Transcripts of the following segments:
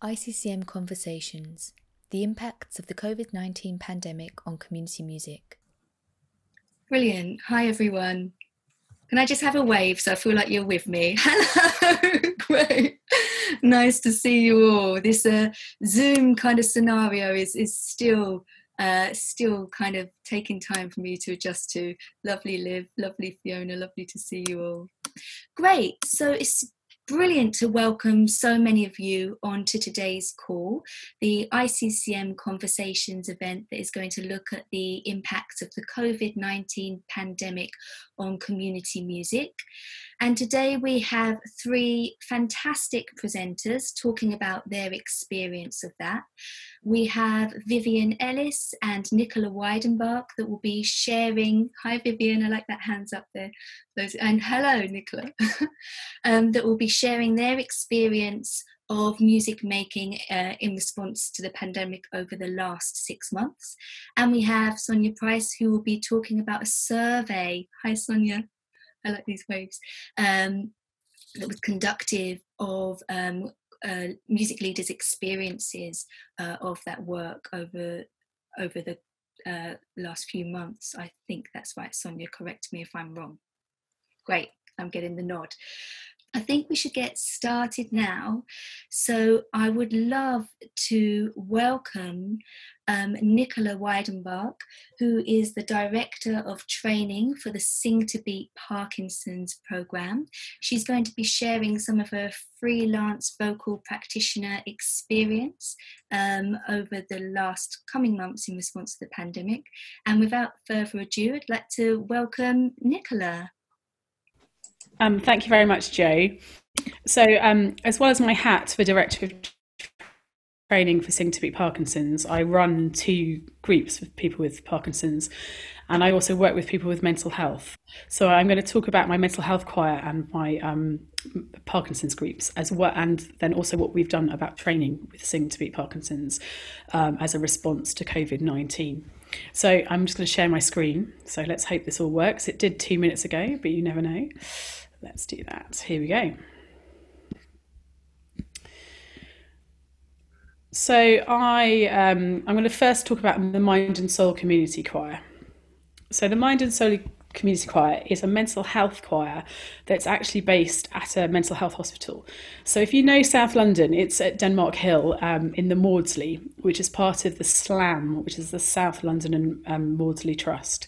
ICCM Conversations, the impacts of the COVID-19 pandemic on community music. Brilliant. Hi, everyone. Can I just have a wave so I feel like you're with me? Hello. Great. Nice to see you all. This Zoom kind of scenario is still kind of taking time for me to adjust to. Lovely Liv, lovely Fiona, lovely to see you all. Great. So it's brilliant to welcome so many of you onto today's call, the ICCM Conversations event that is going to look at the impacts of the COVID-19 pandemic on community music. And today we have three fantastic presenters talking about their experience of that. We have Vivien Ellis and Nicola Wydenbach that will be sharing. Hi Vivien, I like that hands up there. And hello Nicola. That will be sharing their experience of music making in response to the pandemic over the last 6 months. And we have Sonia Price, who will be talking about a survey. Hi Sonia, I like these waves. That was conducted of music leaders' experiences of that work over the last few months. I think that's right, Sonia, correct me if I'm wrong. Great, I'm getting the nod. I think we should get started now. So I would love to welcome Nicola Wydenbach, who is the Director of Training for the Sing to Beat Parkinson's programme. She's going to be sharing some of her freelance vocal practitioner experience over the last coming months in response to the pandemic. And without further ado, I'd like to welcome Nicola. Thank you very much, Jo. So as well as my hat for Director of Training for Sing to Beat Parkinson's, I run 2 groups with people with Parkinson's, and I also work with people with mental health. So I'm going to talk about my mental health choir and my Parkinson's groups as well, and then also what we've done about training with Sing to Beat Parkinson's as a response to COVID-19. So I'm just going to share my screen. So let's hope this all works. It did 2 minutes ago, but you never know. Let's do that. Here we go. So I'm going to first talk about the Mind and Soul Community Choir. So the Mind and Soul Community Choir is a mental health choir that's actually based at a mental health hospital. So if you know South London, it's at Denmark Hill in the Maudsley, which is part of the SLAM, which is the South London and Maudsley Trust.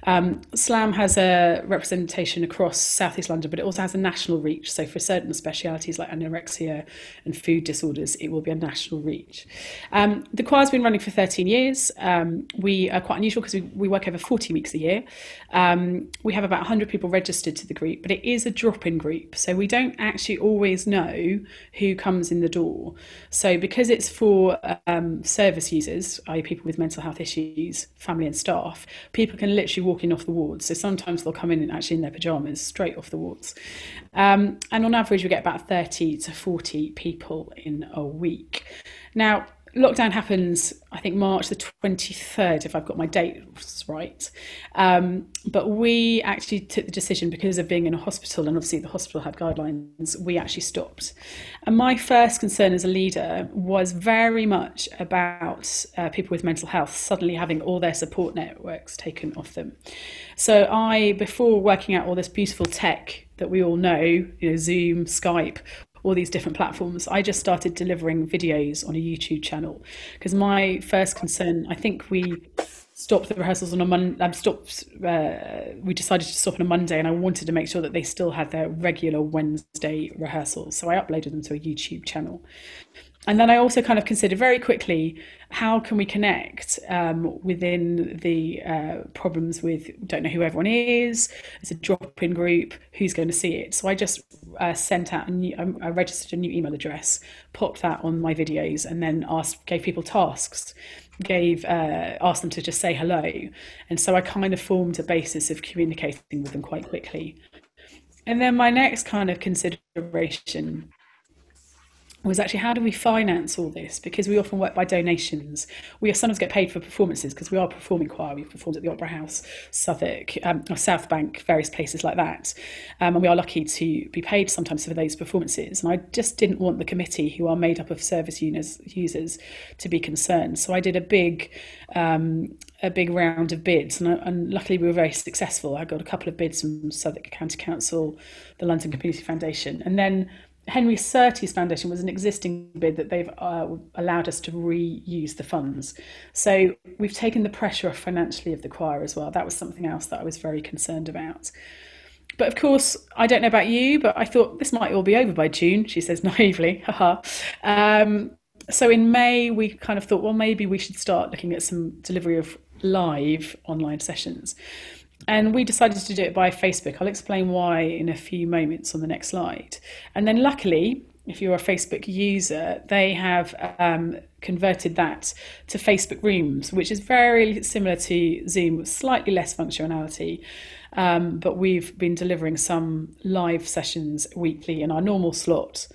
SLAM has a representation across South East London, but it also has a national reach. So for certain specialities like anorexia and food disorders, it will be a national reach. The choir's been running for 13 years. We are quite unusual because we work over 40 weeks a year. We have about 100 people registered to the group, but it is a drop-in group, so we don't actually always know who comes in the door. So because it's for service users, i.e. people with mental health issues, family and staff, people can literally walk in off the wards. So sometimes they'll come in and actually in their pyjamas straight off the wards. And on average, we get about 30 to 40 people in a week. Now, lockdown happens, I think, March the 23rd, if I've got my dates right. But we actually took the decision, because of being in a hospital, and obviously the hospital had guidelines, we actually stopped. And my first concern as a leader was very much about people with mental health suddenly having all their support networks taken off them. So before working out all this beautiful tech that we all know, Zoom, Skype, all these different platforms, I just started delivering videos on a YouTube channel, because my first concern, I think we stopped the rehearsals on a Monday. We decided to stop on a Monday, and I wanted to make sure that they still had their regular Wednesday rehearsals. So I uploaded them to a YouTube channel. And then I also kind of considered very quickly, how can we connect within the problems with, don't know who everyone is, it's a drop-in group, who's going to see it? So I just sent out I registered a new email address, popped that on my videos, and then gave people tasks, asked them to just say hello. And so I kind of formed a basis of communicating with them quite quickly. And then my next kind of consideration was actually, how do we finance all this? Because we often work by donations. We sometimes get paid for performances because we are a performing choir. We've performed at the Opera House, Southwark, South Bank, various places like that. And we are lucky to be paid sometimes for those performances. And I just didn't want the committee, who are made up of service users, to be concerned. So I did a big round of bids, and luckily we were very successful. I got a couple of bids from Southwark County Council, the London Community Foundation, and then Henry Surtees Foundation was an existing bid that they've allowed us to reuse the funds. So we've taken the pressure off financially of the choir as well. That was something else that I was very concerned about. But of course, I don't know about you, but I thought this might all be over by June, she says naively, haha. So in May, we kind of thought, well, maybe we should start looking at some delivery of live online sessions. And we decided to do it by Facebook. I'll explain why in a few moments on the next slide. And then luckily, if you're a Facebook user, they have converted that to Facebook Rooms, which is very similar to Zoom, with slightly less functionality. But we've been delivering some live sessions weekly in our normal slot.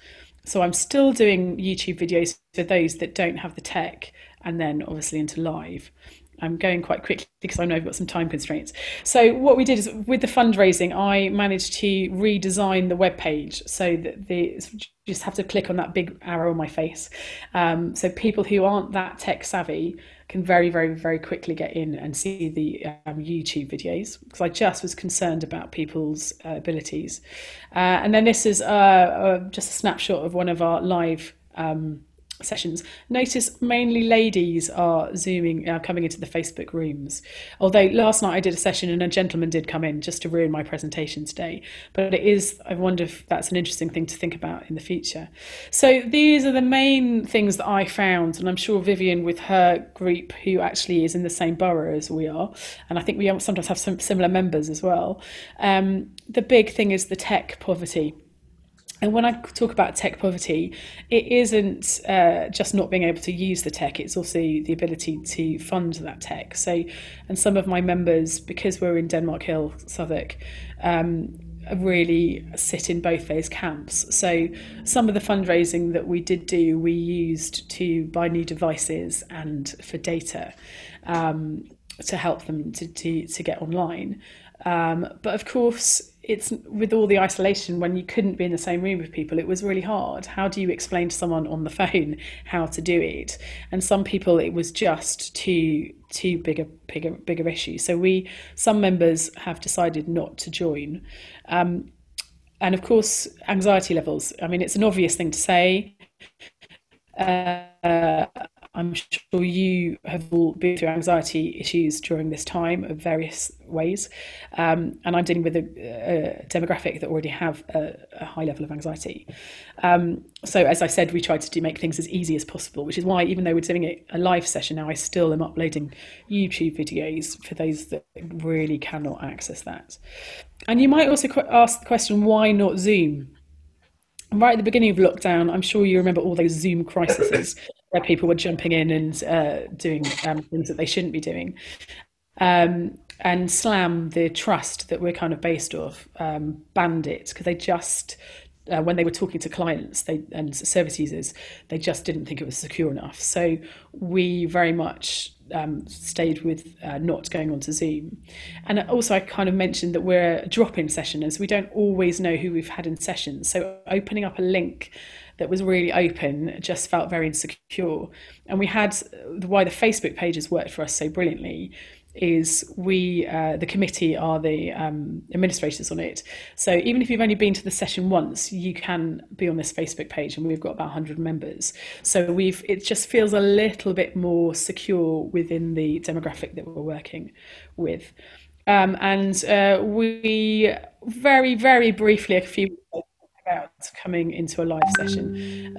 So I'm still doing YouTube videos for those that don't have the tech, and then obviously into live. I'm going quite quickly because I know I've got some time constraints. So what we did is, with the fundraising, I managed to redesign the web page so that you just have to click on that big arrow on my face. So people who aren't that tech savvy can very, very, very quickly get in and see the YouTube videos, because I just was concerned about people's abilities. And then this is just a snapshot of one of our live sessions. Notice mainly ladies are coming into the Facebook Rooms. Although last night I did a session and a gentleman did come in, just to ruin my presentation today. But I wonder if that's an interesting thing to think about in the future. So these are the main things that I found, and I'm sure Vivien, with her group, who actually is in the same borough as we are, and I think we sometimes have some similar members as well. The big thing is the tech poverty. And when I talk about tech poverty, it isn't just not being able to use the tech, it's also the ability to fund that tech. So, and some of my members, because we're in Denmark Hill, Southwark, really sit in both those camps. So some of the fundraising that we did do, we used to buy new devices and for data to help them to get online. But of course, it's with all the isolation, when you couldn't be in the same room with people, it was really hard. How do you explain to someone on the phone how to do it? And some people, it was just too bigger issue. So some members have decided not to join. And of course, anxiety levels. I mean, it's an obvious thing to say. I'm sure you have all been through anxiety issues during this time of various ways. And I'm dealing with a demographic that already have a high level of anxiety. So as I said, we tried to make things as easy as possible, which is why, even though we're doing a live session now, I still am uploading YouTube videos for those that really cannot access that. And you might also ask the question, why not Zoom? Right at the beginning of lockdown, I'm sure you remember all those Zoom crises where people were jumping in and doing things that they shouldn't be doing. And Slam, the trust that we're kind of based off, banned it because they just, when they were talking to clients and service users, they just didn't think it was secure enough. So we very much stayed with not going on to Zoom. And also I kind of mentioned that we're a drop-in session, as we don't always know who we've had in sessions. So opening up a link that was really open just felt very insecure. And we had, why the Facebook pages worked for us so brilliantly is the committee are the administrators on it. So even if you've only been to the session once, you can be on this Facebook page, and we've got about 100 members. So it just feels a little bit more secure within the demographic that we're working with. And we very, very briefly, a few weeks about coming into a live session,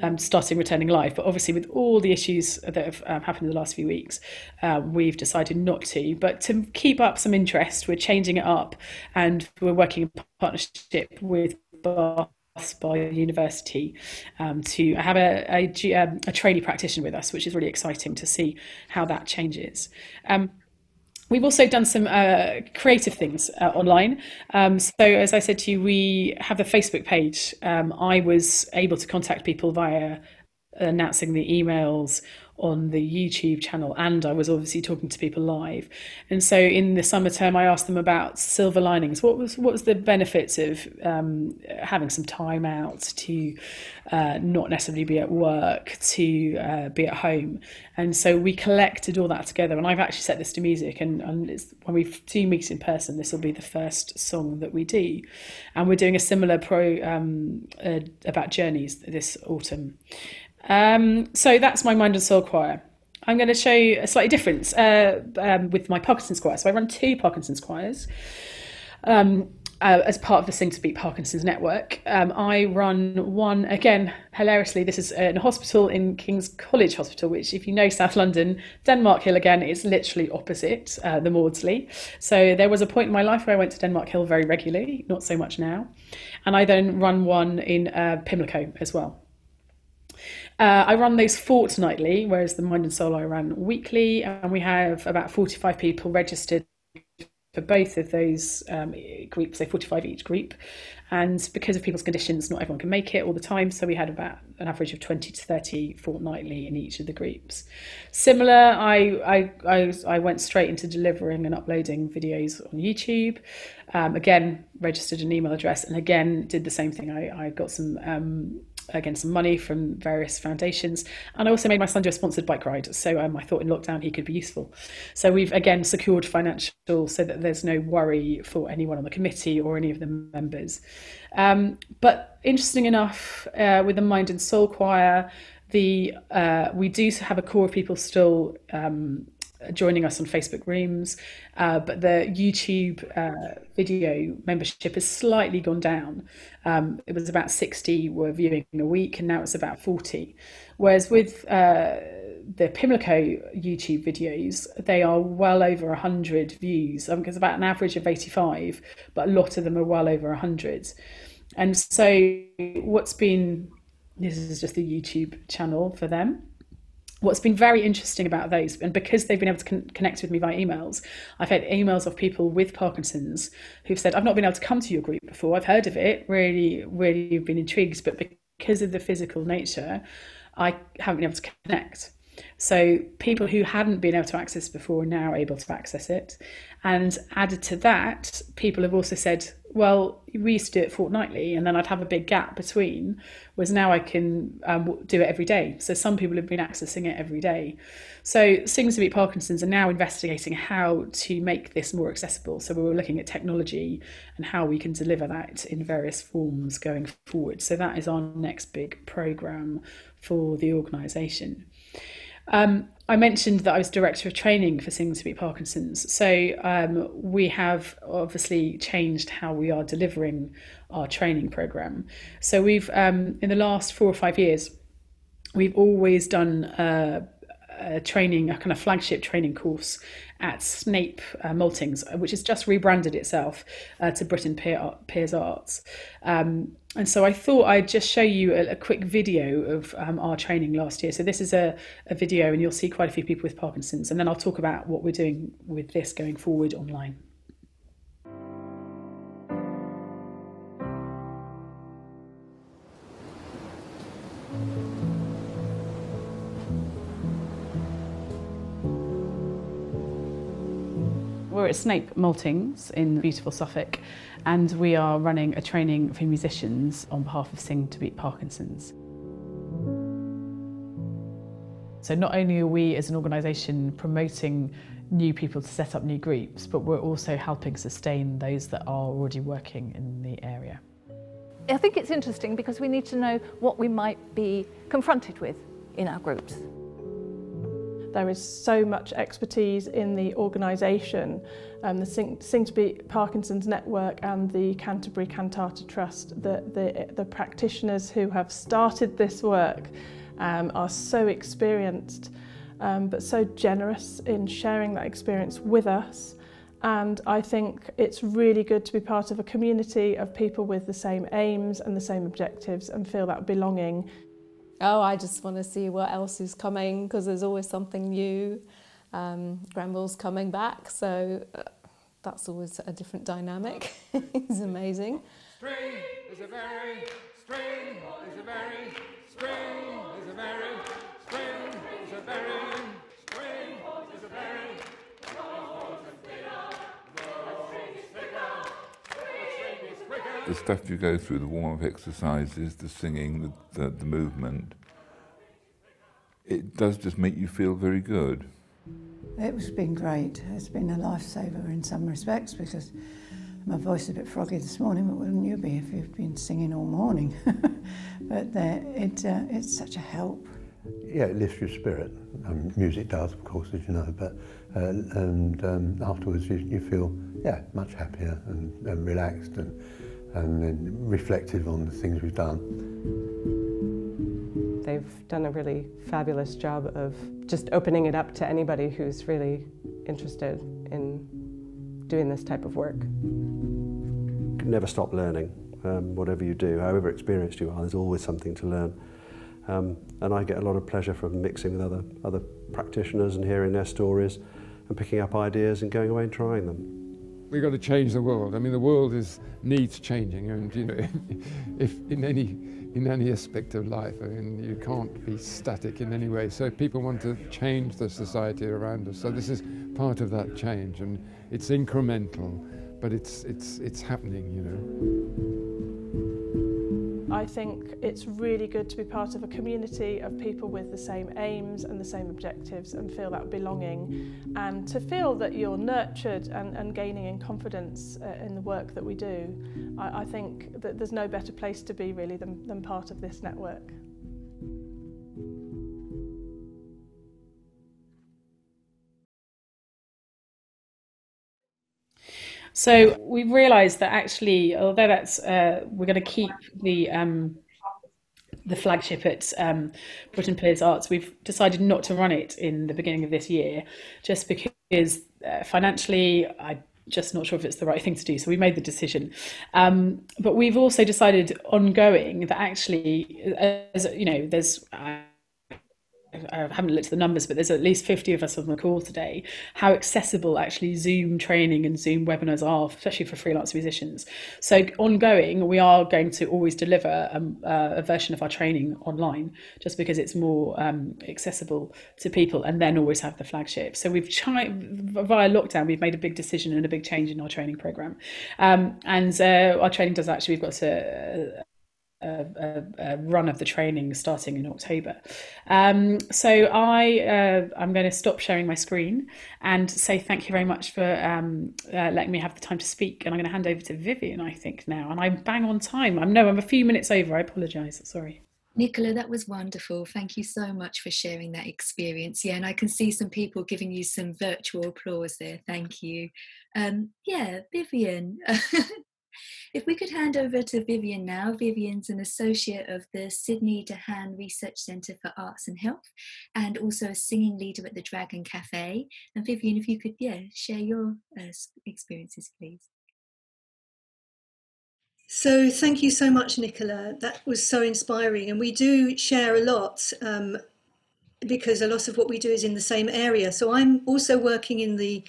returning live, but obviously with all the issues that have happened in the last few weeks, we've decided not to. But to keep up some interest, we're changing it up, and we're working in partnership with Bath by university to have a trainee practitioner with us, which is really exciting to see how that changes. We've also done some creative things online. So as I said to you, we have a Facebook page. I was able to contact people via announcing the emails on the YouTube channel, and I was obviously talking to people live. And so in the summer term, I asked them about silver linings. What was the benefits of having some time out to not necessarily be at work, to be at home? And so we collected all that together, and I've actually set this to music, and it's, when we do meet in person, this will be the first song that we do. And we're doing a similar about journeys this autumn. So that's my Mind and Soul choir. I'm going to show you a slightly difference with my Parkinson's choir. So I run 2 Parkinson's choirs as part of the Sing to Beat Parkinson's network. I run one, again, hilariously, this is in a hospital in King's College Hospital, which, if you know South London, Denmark Hill again is literally opposite the Maudsley. So there was a point in my life where I went to Denmark Hill very regularly, not so much now. And I then run one in Pimlico as well. I run those fortnightly, whereas the Mind and Soul I run weekly, and we have about 45 people registered for both of those groups, so 45 each group. And because of people's conditions, not everyone can make it all the time, so we had about an average of 20 to 30 fortnightly in each of the groups. Similar, I went straight into delivering and uploading videos on YouTube. Again, registered an email address, and again did the same thing. I got some some money from various foundations, and I also made my son do a sponsored bike ride, so I thought in lockdown he could be useful. So we've again secured financial, so that there's no worry for anyone on the committee or any of the members. But interesting enough, with the Mind and Soul choir, we do have a core of people still joining us on Facebook rooms, but the YouTube video membership has slightly gone down. It was about 60 were viewing a week, and now it's about 40. Whereas with the Pimlico YouTube videos, they are well over 100 views. It's about an average of 85, but a lot of them are well over 100. And so this is just the YouTube channel for them. What's been very interesting about those, and because they've been able to connect with me via emails, I've had emails of people with Parkinson's who've said, I've not been able to come to your group before, I've heard of it, really been intrigued, but because of the physical nature, I haven't been able to connect. So people who hadn't been able to access before are now able to access it. And added to that, people have also said, well, we used to do it fortnightly, and then I'd have a big gap between, whereas now I can do it every day. So some people have been accessing it every day. So Sing to Beat Parkinson's are now investigating how to make this more accessible. So we were looking at technology and how we can deliver that in various forms going forward. So that is our next big programme for the organisation. I mentioned that I was Director of Training for Sing to Beat Parkinson's. So we have obviously changed how we are delivering our training programme. So we've, in the last 4 or 5 years, we've always done a kind of flagship training course at Snape Maltings, which has just rebranded itself to Britain Peers Arts. And so I thought I'd just show you a quick video of our training last year. So this is a video, and you'll see quite a few people with Parkinson's, and then I'll talk about what we're doing with this going forward online. We're at Snape Maltings in beautiful Suffolk, and we are running a training for musicians on behalf of Sing to Beat Parkinson's. So not only are we as an organisation promoting new people to set up new groups, but we're also helping sustain those that are already working in the area. I think it's interesting because we need to know what we might be confronted with in our groups. There is so much expertise in the organisation, the Sing to Beat Parkinson's network and the Canterbury Cantata Trust. The practitioners who have started this work are so experienced, but so generous in sharing that experience with us. And I think it's really good to be part of a community of people with the same aims and the same objectives and feel that belonging. Oh, I just want to see what else is coming, because there's always something new. Granville's coming back, so that's always a different dynamic. It's amazing. Spring is a very, spring is a very, spring is a very The stuff you go through, the warm-up exercises, the singing, the movement, it does just make you feel very good. It's been great. It's been a lifesaver in some respects because my voice is a bit froggy this morning, but wouldn't you be if you've been singing all morning? But it's such a help. Yeah, it lifts your spirit. Music does, of course, as you know, but afterwards you feel, yeah, much happier and relaxed and reflective on the things we've done. They've done a really fabulous job of just opening it up to anybody who's really interested in doing this type of work. You can never stop learning. Whatever you do, however experienced you are, there's always something to learn. And I get a lot of pleasure from mixing with other practitioners and hearing their stories and picking up ideas and going away and trying them. We've got to change the world. I mean, the world needs changing, and you know, if in any aspect of life, I mean, you can't be static in any way. So people want to change the society around us. So this is part of that change, and it's incremental, but it's happening, you know. I think it's really good to be part of a community of people with the same aims and the same objectives and feel that belonging, and to feel that you're nurtured and gaining in confidence in the work that we do. I think that there's no better place to be really than part of this network. So we've realised that actually, although that's we're going to keep the flagship at Britain Peers Arts, we've decided not to run it in the beginning of this year, just because financially, I'm just not sure if it's the right thing to do. So we made the decision, but we've also decided ongoing that actually, as you know, there's. I haven't looked at the numbers, but there's at least 50 of us on the call today, how accessible actually Zoom training and Zoom webinars are, especially for freelance musicians. So ongoing, we are going to always deliver a version of our training online, just because it's more accessible to people, and then always have the flagship. So we've tried, via lockdown, we've made a big decision and a big change in our training programme. And our training does actually, we've got a run of the training starting in October. So I'm going to stop sharing my screen and say thank you very much for letting me have the time to speak, and I'm going to hand over to Vivien, I think, now, and I'm bang on time. I'm a few minutes over. I apologise, sorry. Nicola, that was wonderful. Thank you so much for sharing that experience. Yeah, and I can see some people giving you some virtual applause there. Thank you. Yeah, Vivien. If we could hand over to Vivien now. Vivien's an associate of the Sydney DeHaan Research Centre for Arts and Health, and also a singing leader at the Dragon Cafe. And Vivien, if you could, share your experiences, please. So thank you so much, Nicola. That was so inspiring, and we do share a lot because a lot of what we do is in the same area. So I'm also working in the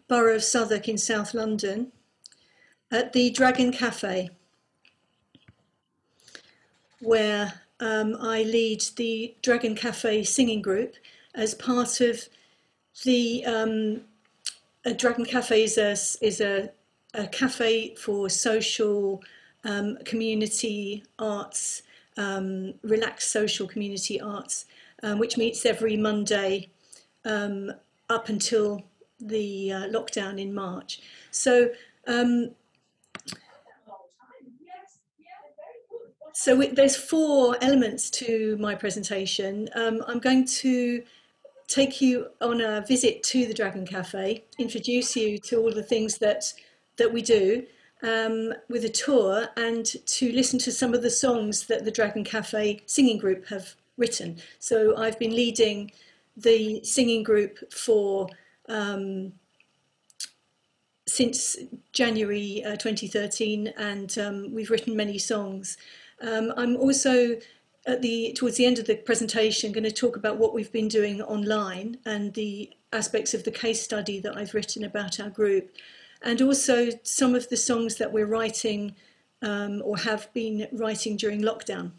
borough of Southwark in South London, at the Dragon Cafe, where I lead the Dragon Cafe singing group as part of the Dragon Cafe is a cafe for social community arts, relaxed social community arts, which meets every Monday up until the lockdown in March. So there's 4 elements to my presentation. I'm going to take you on a visit to the Dragon Cafe, introduce you to all the things that we do with a tour, and to listen to some of the songs that the Dragon Cafe singing group have written. So I've been leading the singing group for since January 2013, and we've written many songs. I'm also, towards the end of the presentation, going to talk about what we've been doing online and the aspects of the case study that I've written about our group, and also some of the songs that we're writing or have been writing during lockdown.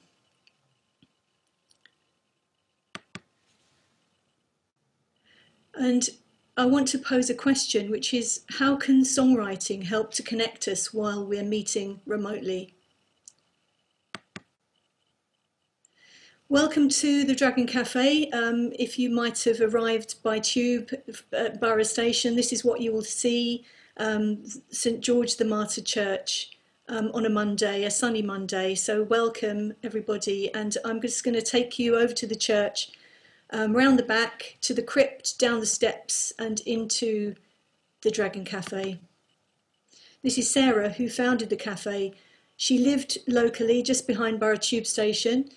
And I want to pose a question, which is, how can songwriting help to connect us while we're meeting remotely? Welcome to the Dragon Cafe. If you might have arrived by tube at Borough Station, this is what you will see. St George the Martyr Church on a Monday, a sunny Monday. So welcome everybody, and I'm just going to take you over to the church, round the back, to the crypt, down the steps and into the Dragon Cafe. This is Sarah, who founded the cafe. She lived locally just behind Borough Tube Station.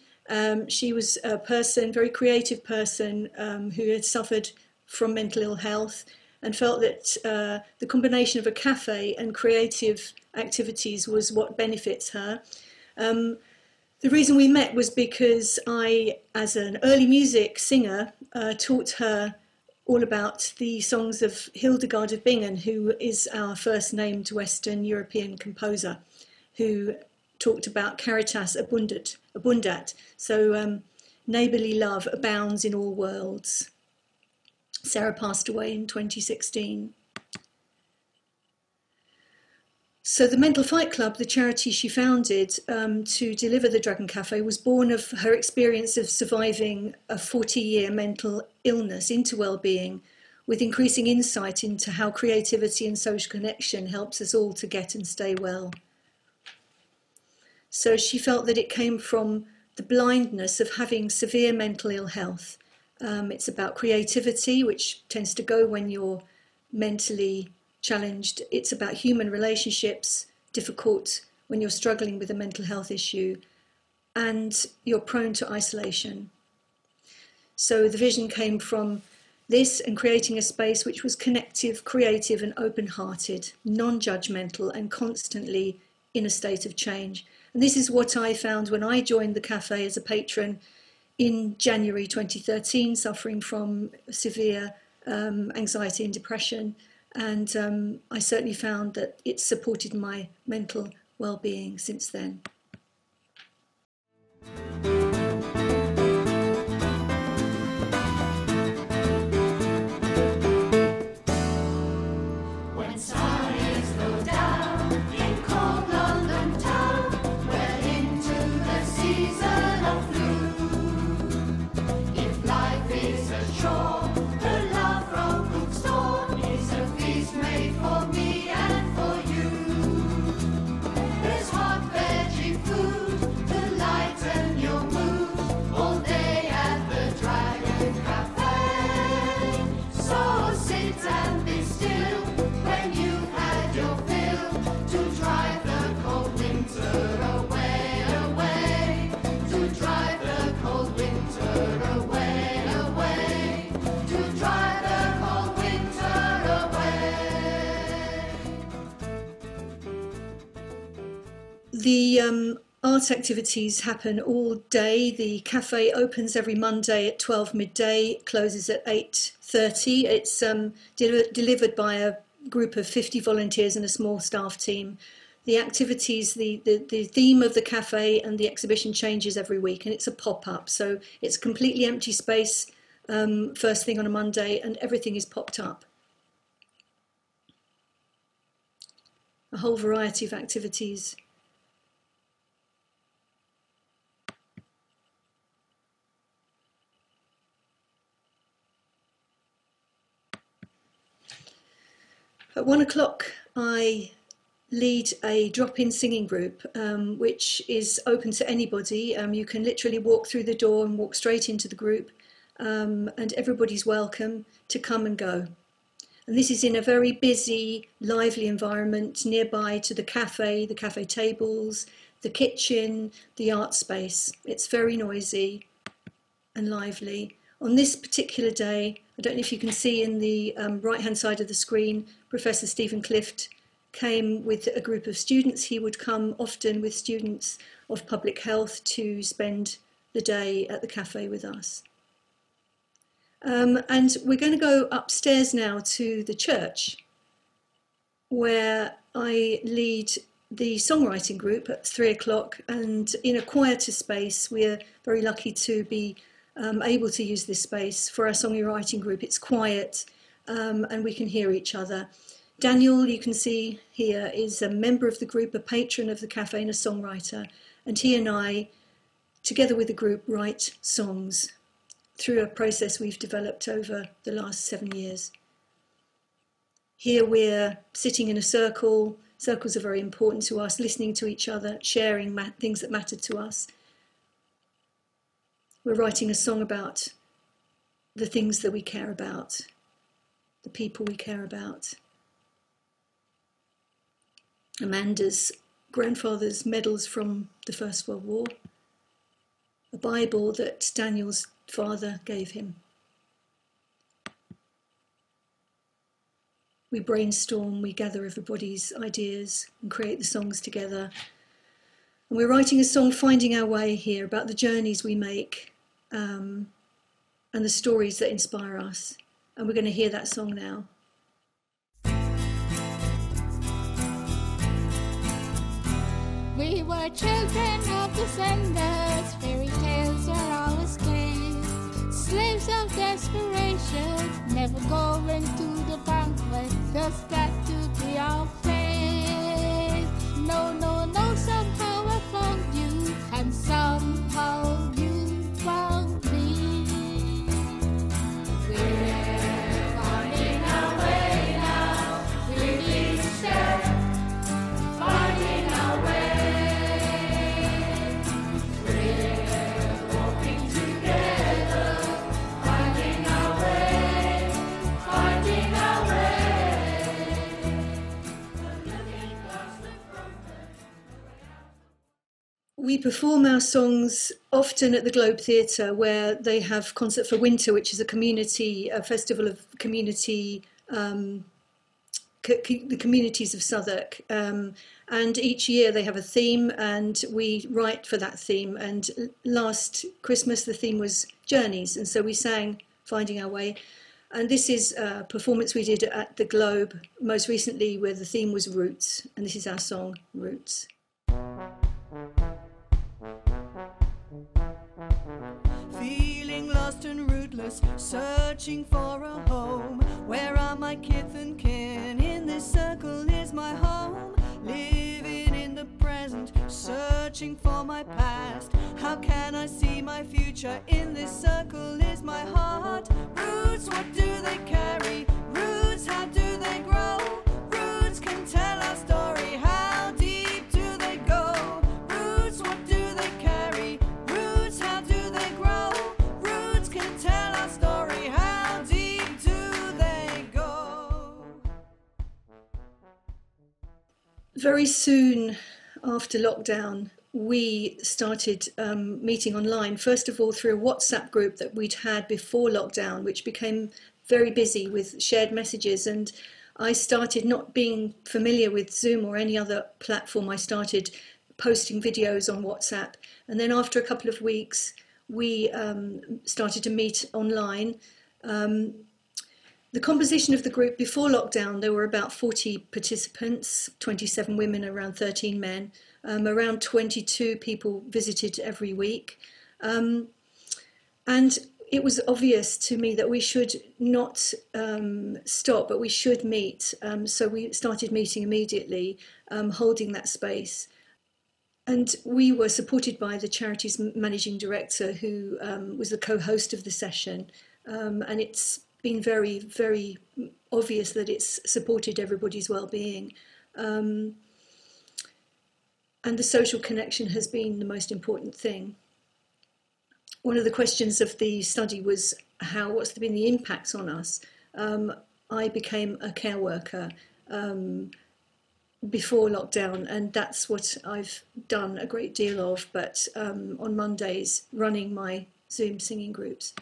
She was a person, very creative person, who had suffered from mental ill health and felt that the combination of a cafe and creative activities was what benefits her. The reason we met was because I, as an early music singer, taught her all about the songs of Hildegard of Bingen, who is our first named Western European composer, who talked about caritas abundat, so neighbourly love abounds in all worlds. Sarah passed away in 2016. So the Mental Fight Club, the charity she founded to deliver the Dragon Cafe, was born of her experience of surviving a 40-year mental illness into well-being, with increasing insight into how creativity and social connection helps us all to get and stay well. So she felt that it came from the blindness of having severe mental ill health. It's about creativity, which tends to go when you're mentally challenged. It's about human relationships, difficult when you're struggling with a mental health issue, and you're prone to isolation. So the vision came from this and creating a space which was connective, creative and open-hearted, non-judgmental and constantly in a state of change. And this is what I found when I joined the cafe as a patron in January 2013, suffering from severe anxiety and depression. And I certainly found that it supported my mental well-being since then. When stars go down in cold London town, we're into the season of blue. If life is a chore, the love from Cook's store is a feast made for me and for you. There's hot veggie food to lighten your mood all day at the Dragon Cafe. So sit and be still when you've had your fill to drive the cold winter away, away. To drive the cold winter away, away. To drive the cold winter away. The art activities happen all day. The cafe opens every Monday at 12 midday, closes at 8:30. It's delivered by a group of 50 volunteers and a small staff team. The activities, the theme of the cafe and the exhibition changes every week, and it's a pop-up. So it's a completely empty space first thing on a Monday, and everything is popped up. A whole variety of activities. At 1 o'clock, I lead a drop-in singing group, which is open to anybody. You can literally walk through the door and walk straight into the group, and everybody's welcome to come and go. And this is in a very busy, lively environment nearby to the cafe tables, the kitchen, the art space. It's very noisy and lively. On this particular day, I don't know if you can see in the right-hand side of the screen, Professor Stephen Clift came with a group of students. He would come often with students of public health to spend the day at the cafe with us. And we're going to go upstairs now to the church, where I lead the songwriting group at 3 o'clock, and in a quieter space. We're very lucky to be able to use this space for our songwriting group. It's quiet, and we can hear each other. Daniel, you can see here, is a member of the group, a patron of the cafe and a songwriter, and he and I, together with the group, write songs through a process we've developed over the last 7 years. Here we're sitting in a circle. Circles are very important to us, listening to each other, sharing things that matter to us. We're writing a song about the things that we care about, the people we care about. Amanda's grandfather's medals from the First World War, a Bible that Daniel's father gave him. We brainstorm, we gather everybody's ideas and create the songs together. And we're writing a song, Finding Our Way, here, about the journeys we make and the stories that inspire us. And we're going to hear that song now. We were children of descendants, fairy tales are always told. Slaves of desperation, never going to the banquet, the statue we all played. No, no, no, somehow I found you, and somehow you found me. We're finding our way now, we're each step, finding our way. We perform our songs often at the Globe Theatre, where they have Concert for Winter, which is a festival of community, the communities of Southwark. And each year they have a theme and we write for that theme. And last Christmas the theme was Journeys, and so we sang Finding Our Way. And this is a performance we did at the Globe most recently, where the theme was Roots, and this is our song, Roots. Feeling lost and rootless, searching for a home. Where are my kith and kin? In this circle is my home. Living in the present, searching for my past. How can I see my future? In this circle is my heart. Roots, what do they carry? Roots, how do they grow? Roots can tell our story. How deep do they go? Roots, what do they carry? Roots, how do they grow? Roots can tell our story. How deep do they go? Very soon after lockdown, we started meeting online, first of all through a WhatsApp group that we'd had before lockdown, which became very busy with shared messages. And I started, not being familiar with Zoom or any other platform, I started posting videos on WhatsApp. And then after a couple of weeks, we started to meet online. The composition of the group before lockdown, there were about 40 participants, 27 women, around 13 men. Around 22 people visited every week. And it was obvious to me that we should not stop, but we should meet. So we started meeting immediately, holding that space. And we were supported by the charity's managing director, who was the co-host of the session. And it's been very, very obvious that it's supported everybody's well-being. And the social connection has been the most important thing. One of the questions of the study was what's been the impacts on us? I became a care worker before lockdown, and that's what I've done a great deal of, but on Mondays, running my Zoom singing groups.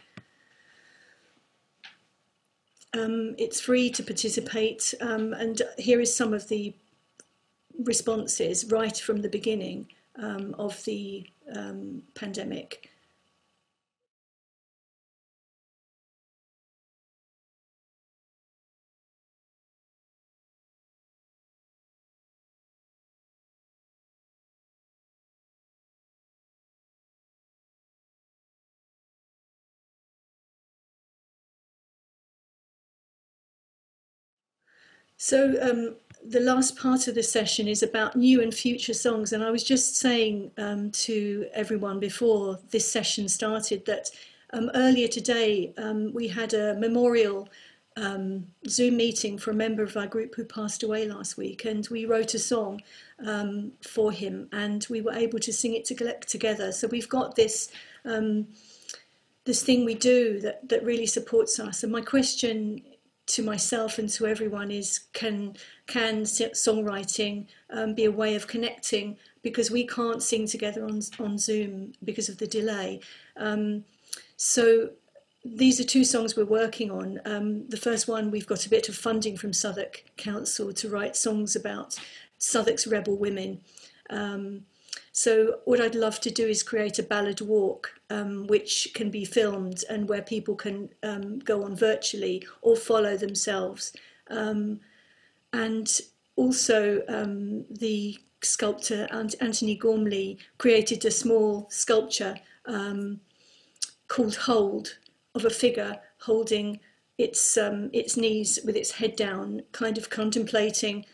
It's free to participate, and here is some of the responses right from the beginning of the pandemic. So the last part of the session is about new and future songs, and I was just saying to everyone before this session started that earlier today we had a memorial Zoom meeting for a member of our group who passed away last week, and we wrote a song for him, and we were able to sing it together. So we've got this this thing we do that really supports us. And my question to myself and to everyone is, can songwriting be a way of connecting, because we can't sing together on Zoom because of the delay. So these are two songs we're working on. The first one, we've got a bit of funding from Southwark Council to write songs about Southwark's rebel women. So what I'd love to do is create a ballad walk, which can be filmed and where people can go on virtually or follow themselves. And also the sculptor Anthony Gormley created a small sculpture called Hold, of a figure holding its knees with its head down, kind of contemplating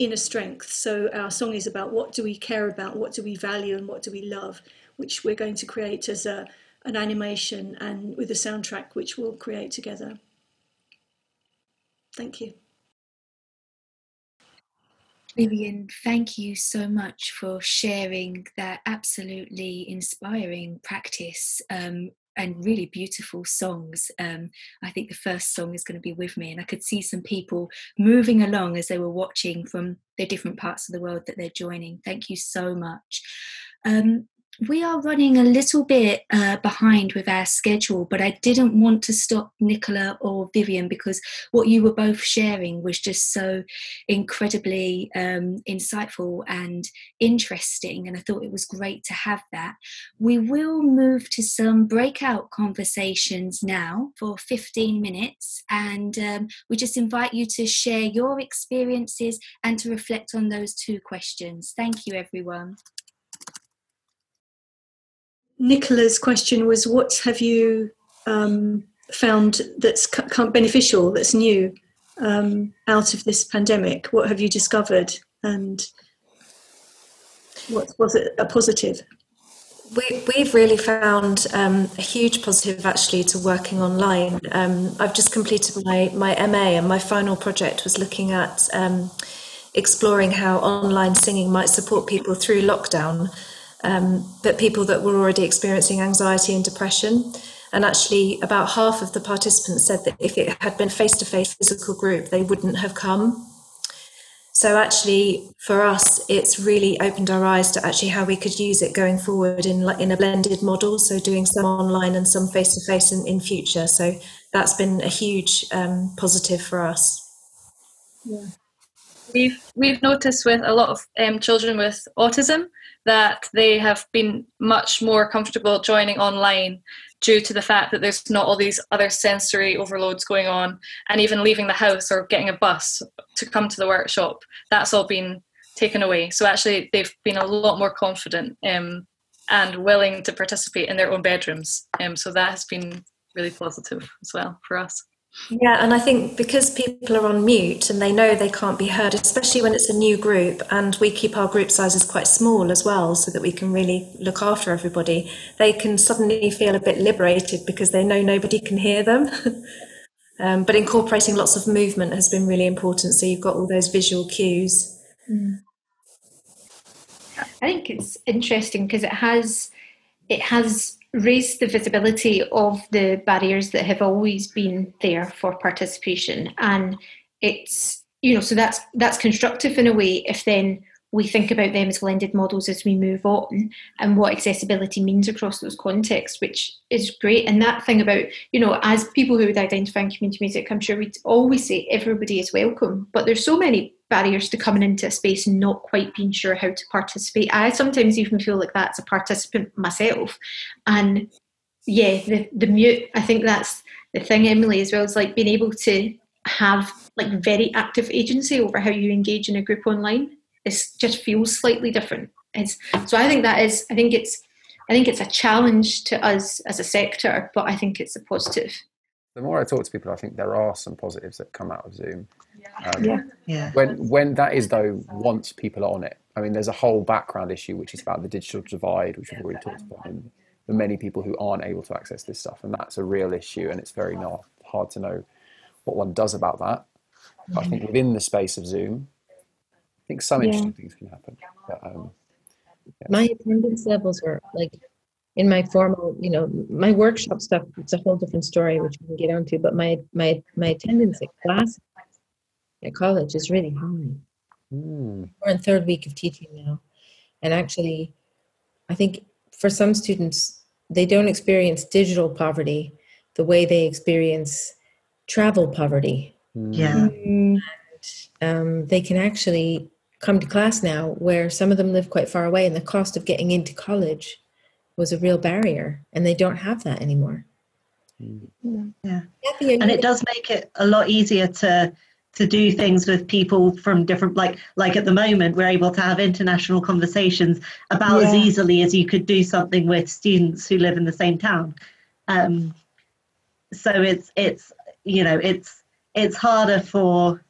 inner strength. So our song is about what do we care about, what do we value, and what do we love, which we're going to create as an animation and with a soundtrack which we'll create together. Thank you. Vivien, thank you so much for sharing that absolutely inspiring practice and really beautiful songs. I think the first song is going to be With Me, and I could see some people moving along as they were watching from the different parts of the world that they're joining. Thank you so much. We are running a little bit behind with our schedule, but I didn't want to stop Nicola or Vivien, because what you were both sharing was just so incredibly insightful and interesting, and I thought it was great to have that. We will move to some breakout conversations now for 15 minutes, and we just invite you to share your experiences and to reflect on those two questions. Thank you, everyone. Nicola's question was, what have you found that's beneficial, that's new out of this pandemic? What have you discovered, and what was it a positive? We've really found a huge positive actually to working online. I've just completed my MA, and my final project was looking at exploring how online singing might support people through lockdown. But people that were already experiencing anxiety and depression. And actually about half of the participants said that if it had been face-to-face physical group, they wouldn't have come. So actually for us, it's really opened our eyes to actually how we could use it going forward in a blended model. So doing some online and some face-to-face in future. So that's been a huge positive for us. Yeah. We've noticed with a lot of children with autism that they have been much more comfortable joining online due to the fact that there's not all these other sensory overloads going on, and even leaving the house or getting a bus to come to the workshop, that's all been taken away. So actually they've been a lot more confident and willing to participate in their own bedrooms. So that has been really positive as well for us. Yeah, and I think because people are on mute and they know they can't be heard, especially when it's a new group, and we keep our group sizes quite small as well so that we can really look after everybody, they can suddenly feel a bit liberated because they know nobody can hear them. But incorporating lots of movement has been really important, so you've got all those visual cues. I think it's interesting because it has raised the visibility of the barriers that have always been there for participation, and it's, you know, so that's constructive in a way if then we think about them as blended models as we move on and what accessibility means across those contexts, which is great. And that thing about, you know, as people who would identify in community music, I'm sure we'd always say everybody is welcome, but there's so many barriers to coming into a space and not quite being sure how to participate. I sometimes even feel like that as a participant myself. And yeah, the mute, I think that's the thing, Emily, as well, is like being able to have like very active agency over how you engage in a group online. It just feels slightly different. So I think it's a challenge to us as a sector, but I think it's a positive. The more I talk to people, I think there are some positives that come out of Zoom. When that is, though, once people are on it. I mean, there's a whole background issue, which is about the digital divide, which we've already talked about, and the many people who aren't able to access this stuff. And that's a real issue, and it's very hard to know what one does about that. But I think within the space of Zoom, I think some interesting things can happen. But, my attendance levels were like, in my formal, my workshop stuff, it's a whole different story, which we can get onto, but my attendance at class at college is really high. We're in third week of teaching now. And actually, I think for some students, they don't experience digital poverty the way they experience travel poverty. And, they can actually come to class now where some of them live quite far away, and the cost of getting into college was a real barrier, and they don't have that anymore. And it does make it a lot easier to do things with people from different, like at the moment we're able to have international conversations about as easily as you could do something with students who live in the same town. So it's harder for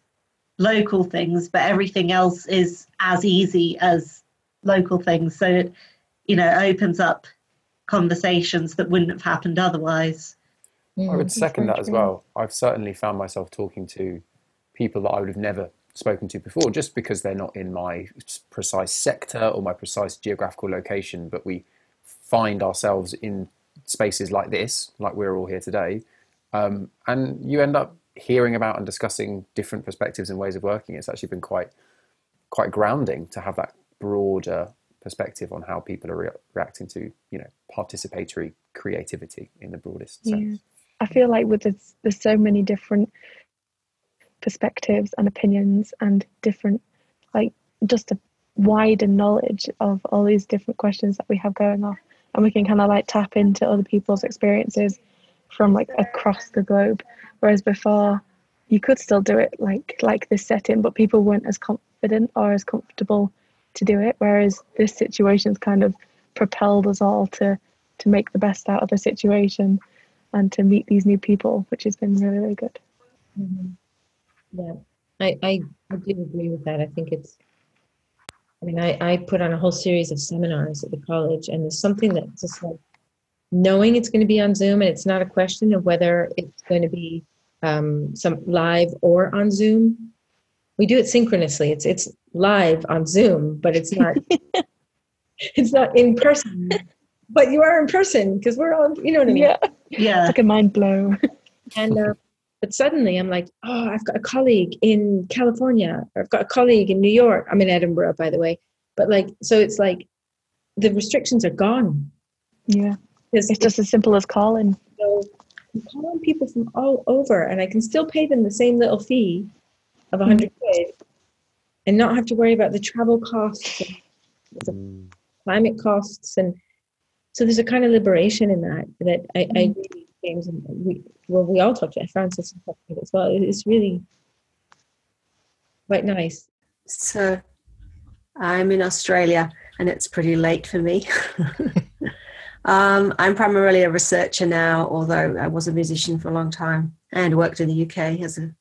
local things, but everything else is as easy as local things. So it opens up conversations that wouldn't have happened otherwise. I would second that as well. I've certainly found myself talking to people that I would have never spoken to before, just because they're not in my precise sector or my precise geographical location, but we find ourselves in spaces like this, like we're all here today, and you end up hearing about and discussing different perspectives and ways of working. It's actually been quite grounding to have that broader perspective on how people are reacting to, participatory creativity in the broadest sense. I feel like there's so many different perspectives and opinions and different, just a wider knowledge of all these different questions that we have going on, and we can kind of tap into other people's experiences from across the globe, whereas before you could still do it like this setting, but people weren't as confident or as comfortable to do it, whereas this situation's kind of propelled us all to make the best out of the situation and to meet these new people, which has been really, really good. I do agree with that. I think I put on a whole series of seminars at the college, and there's something that just knowing it's going to be on Zoom, and it's not a question of whether it's going to be some live or on Zoom. We do it synchronously. It's live on Zoom, but it's not it's not in person. But you are in person because we're all, you know what I mean? Yeah. It's like a mind blow. And but suddenly I'm like, oh, I've got a colleague in California, or I've got a colleague in New York. I'm in Edinburgh, by the way. But so it's like the restrictions are gone. Yeah. It's just as simple as calling. So I'm calling people from all over, and I can still pay them the same little fee of 100 quid and not have to worry about the travel costs and the climate costs. And so there's a kind of liberation in that I really, James, and we all talked about, Francis and talked about it as well. It's really quite nice. So I'm in Australia, and it's pretty late for me. I'm primarily a researcher now, although I was a musician for a long time and worked in the UK as an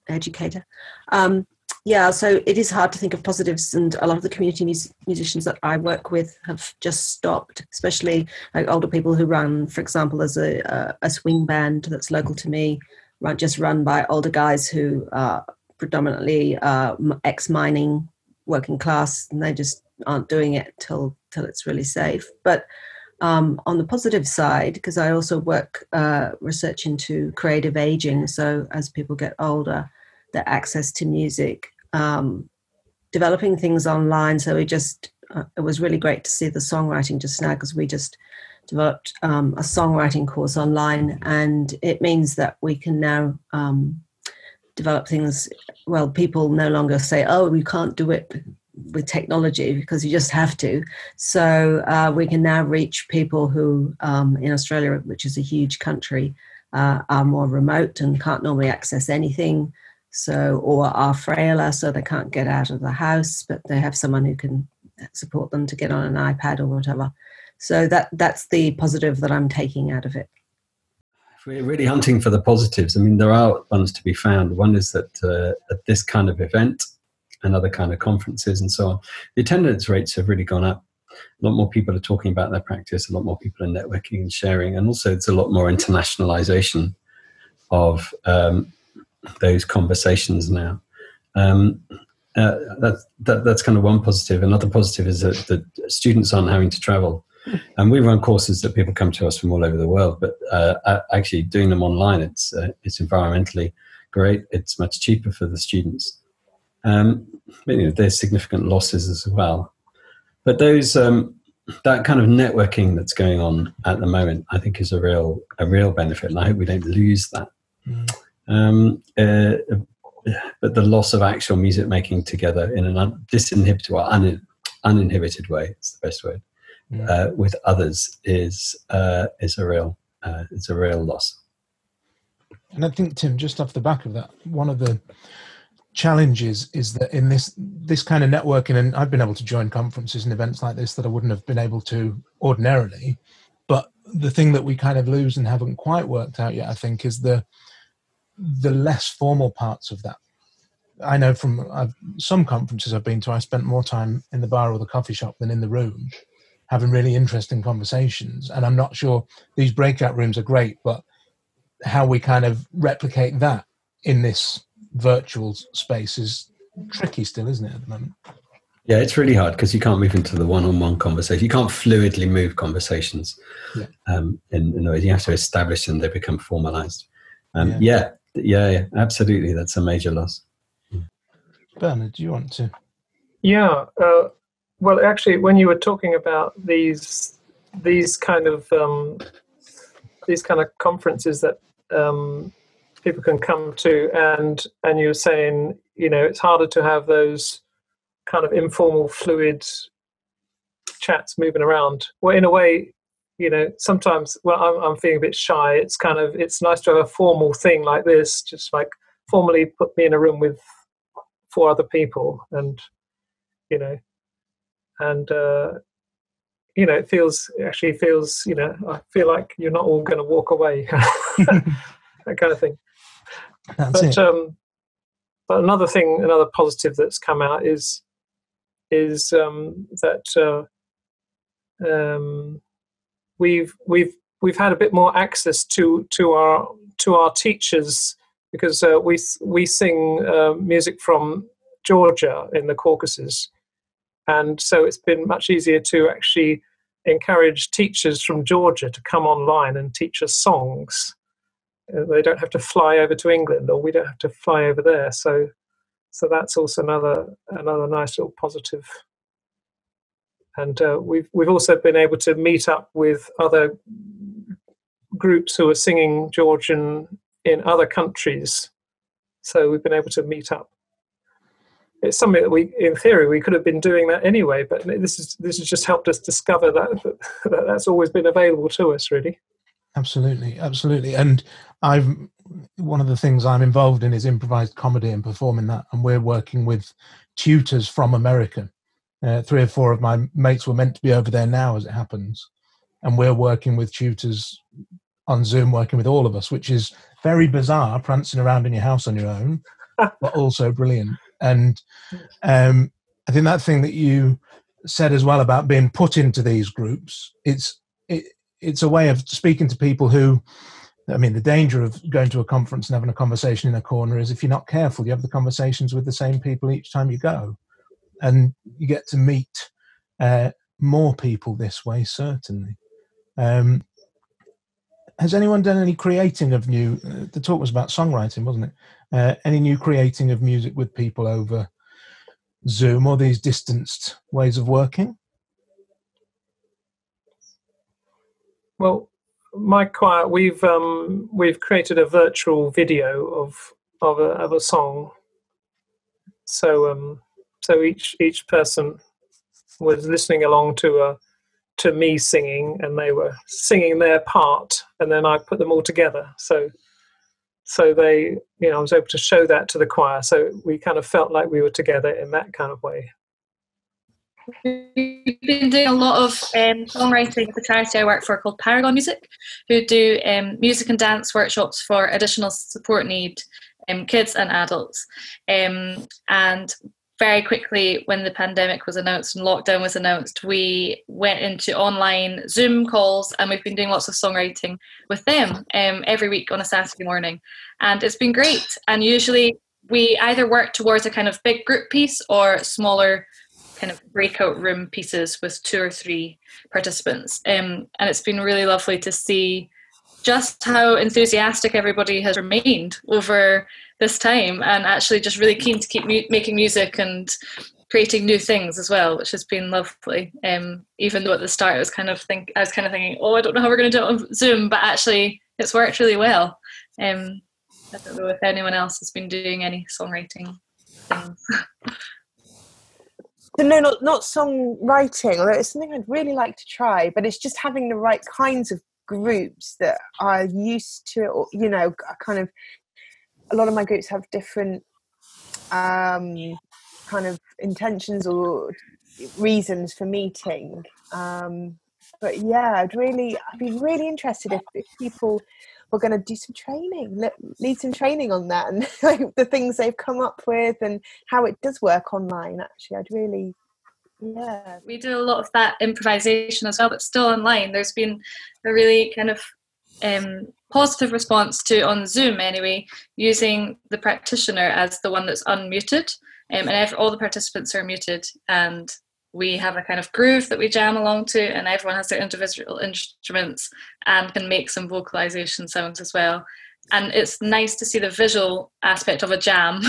educator. So it is hard to think of positives, and a lot of the community musicians that I work with have just stopped, especially older people who run, for example, as a swing band that's local to me, run by older guys who are predominantly ex-mining, working class, and they just aren't doing it till it's really safe. But on the positive side, because I also work research into creative aging, so as people get older, their access to music, developing things online. So it was really great to see the songwriting just now, because we just developed a songwriting course online, and it means that we can now develop things. Well, people no longer say, oh, we can't do it with technology, because you just have to. So we can now reach people who in Australia, which is a huge country, are more remote and can't normally access anything, or are frailer, so they can't get out of the house, but they have someone who can support them to get on an iPad or whatever. So that's the positive that I'm taking out of it. We're really hunting for the positives. I mean, there are ones to be found. One is that at this kind of event and other kind of conferences and so on, the attendance rates have really gone up. A lot more people are talking about their practice, a lot more people are networking and sharing, and also it's a lot more internationalization of those conversations now. That's kind of one positive. Another positive is that students aren't having to travel. And we run courses that people come to us from all over the world, but actually doing them online, it's environmentally great. It's much cheaper for the students. But, there's significant losses as well. But those that kind of networking that's going on at the moment, I think, is a real benefit, and I hope we don't lose that. But the loss of actual music making together in an disinhibited or uninhibited way, is the best word, with others is a real loss. And I think, Tim, just off the back of that, one of the challenges is that in this kind of networking, and I've been able to join conferences and events like this that I wouldn't have been able to ordinarily, but the thing that we kind of lose and haven't quite worked out yet, I think, is the less formal parts of that. I know from some conferences I've been to, I spent more time in the bar or the coffee shop than in the room, having really interesting conversations. And I'm not sure, these breakout rooms are great, but how we kind of replicate that in this virtual space is tricky still, isn't it, at the moment? Yeah, it's really hard because you can't move into the one-on-one conversation. You can't fluidly move conversations. Yeah. In the way you have to establish them, they become formalized. Yeah, absolutely. That's a major loss. Bernard, do you want to? Yeah. Well, actually, when you were talking about these kind of conferences that people can come to, and you were saying, it's harder to have those kind of informal, fluid chats moving around. Well, in a way, sometimes, I'm feeling a bit shy. It's nice to have a formal thing like this, just like formally put me in a room with 4 other people, and it feels, I feel like you're not all going to walk away, that kind of thing. But another positive that's come out is that we've had a bit more access to our teachers, because we sing music from Georgia in the Caucasus, and so it's been much easier to actually encourage teachers from Georgia to come online and teach us songs. They don't have to fly over to England, or we don't have to fly over there. So that's also another nice little positive. And we've also been able to meet up with other groups who are singing Georgian in other countries. So we've been able to meet up. It's something that in theory, we could have been doing that anyway, but this has just helped us discover that's always been available to us, really. Absolutely. And one of the things I'm involved in is improvised comedy and performing that, and we're working with tutors from America. 3 or 4 of my mates were meant to be over there now, as it happens, and we're working with tutors on Zoom, working with all of us, which is very bizarre, prancing around in your house on your own, but also brilliant. And I think that thing that you said as well about being put into these groups, it's a way of speaking to people who, the danger of going to a conference and having a conversation in a corner is, if you're not careful, you have the conversations with the same people each time you go. And you get to meet more people this way, certainly. Has anyone done any creating of new, the talk was about songwriting, wasn't it? Any new creating of music with people over Zoom or these distanced ways of working? Well, my choir, we've created a virtual video of a song. So each person was listening along to me singing, and they were singing their part, and then I put them all together. So they, I was able to show that to the choir. So we kind of felt like we were together in that kind of way. We've been doing a lot of songwriting with the charity I work for called Paragon Music, who do music and dance workshops for additional support need kids and adults. And very quickly, when the pandemic was announced and lockdown was announced, we went into online Zoom calls, and we've been doing lots of songwriting with them every week on a Saturday morning. And it's been great. And usually we either work towards a kind of big group piece or smaller kind of breakout room pieces with 2 or 3 participants. And it's been really lovely to see just how enthusiastic everybody has remained over this time, and actually just really keen to keep making music and creating new things as well, which has been lovely. Even though at the start I was kind of thinking, oh, I don't know how we're going to do it on Zoom, but actually it's worked really well. I don't know if anyone else has been doing any songwriting things. So no, not songwriting, although it's something I'd really like to try, but it's just having the right kinds of groups that are used to it, or, you know, kind of, a lot of my groups have different kind of intentions or reasons for meeting. But yeah, I'd be really interested if people were going to do some training, lead some training on that, and like, the things they've come up with and how it does work online. Actually, I'd really, yeah. We do a lot of that improvisation as well, but still online. There's been a really kind of positive response to, on Zoom anyway, using the practitioner as the one that's unmuted, and all the participants are muted, and we have a kind of groove that we jam along to, and everyone has their individual instruments and can make some vocalization sounds as well. And it's nice to see the visual aspect of a jam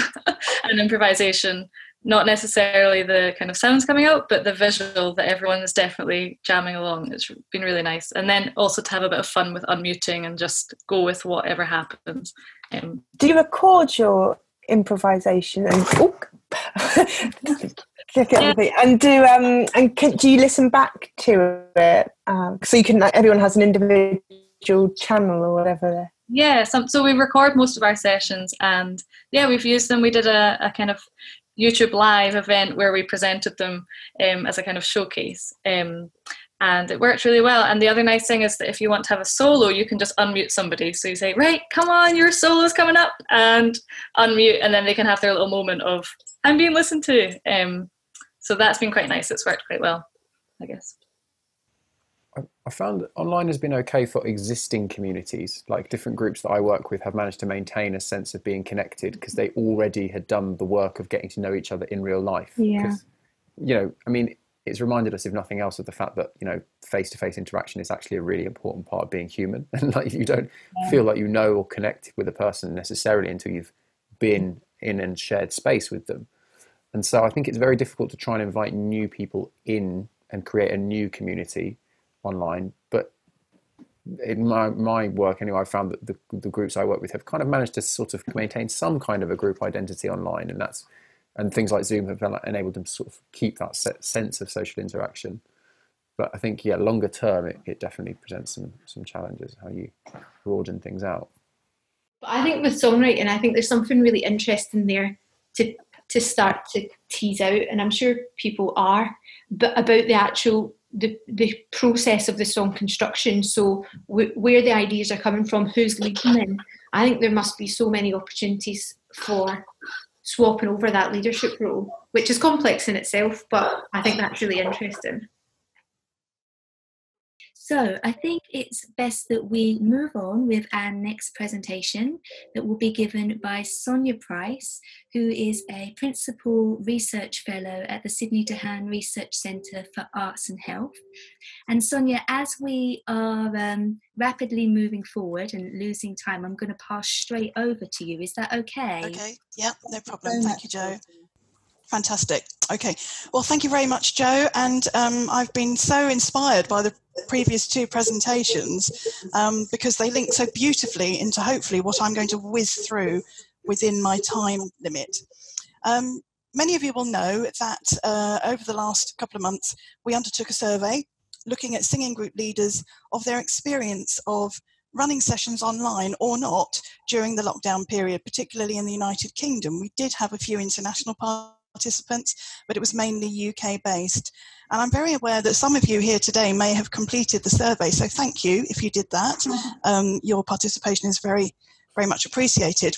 and improvisation, not necessarily the kind of sounds coming out, but the visual that everyone is definitely jamming along. It's been really nice. And then also to have a bit of fun with unmuting and just go with whatever happens. Do you record your improvisation and and do you listen back to it, so you can, like, everyone has an individual channel or whatever? Yeah, so we record most of our sessions, and yeah, we've used them. We did a kind of YouTube live event where we presented them as a kind of showcase, and it worked really well. And the other nice thing is that if you want to have a solo, you can just unmute somebody. So you say, right, come on, your solo's coming up, and unmute, and then they can have their little moment of, I'm being listened to. So that's been quite nice. It's worked quite well, I guess. I found online has been okay for existing communities. Like, different groups that I work with have managed to maintain a sense of being connected because they already had done the work of getting to know each other in real life. Yeah. You know, I mean, it's reminded us, if nothing else, of the fact that, you know, face-to-face interaction is actually a really important part of being human. And like, you don't feel like you know or connect with a person necessarily until you've been in and shared space with them. And so I think it's very difficult to try and invite new people in and create a new community online. But in my work anyway, I found that the groups I work with have kind of managed to sort of maintain some kind of a group identity online, and things like Zoom have enabled them to sort of keep that sense of social interaction. But I think, yeah, longer term, it definitely presents some challenges, how you broaden things out. But I think with songwriting, I think there's something really interesting there to start to tease out, and I'm sure people are, but about the actual the process of the song construction. So where the ideas are coming from, who's leading them. I think there must be so many opportunities for swapping over that leadership role, which is complex in itself, but I think that's really interesting. So I think it's best that we move on with our next presentation that will be given by Sonia Price, who is a Principal Research Fellow at the Sydney Dehan Research Centre for Arts and Health. And Sonia, as we are rapidly moving forward and losing time, I'm going to pass straight over to you. Is that okay? Okay, yeah, no problem. Thank you, Jo. Fantastic. Okay, well, thank you very much, Jo. And I've been so inspired by the previous two presentations because they link so beautifully into hopefully what I'm going to whiz through within my time limit. Many of you will know that over the last couple of months, we undertook a survey looking at singing group leaders of their experience of running sessions online or not during the lockdown period, particularly in the United Kingdom. We did have a few international participants, but it was mainly UK based. And I'm very aware that some of you here today may have completed the survey, so thank you if you did that. Your participation is very, very much appreciated.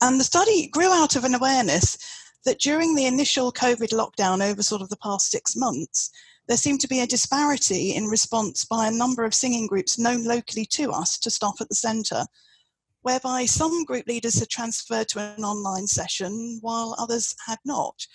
And the study grew out of an awareness that during the initial COVID lockdown over sort of the past 6 months, there seemed to be a disparity in response by a number of singing groups known locally to us, to staff at the centre, whereby some group leaders had transferred to an online session while others had not.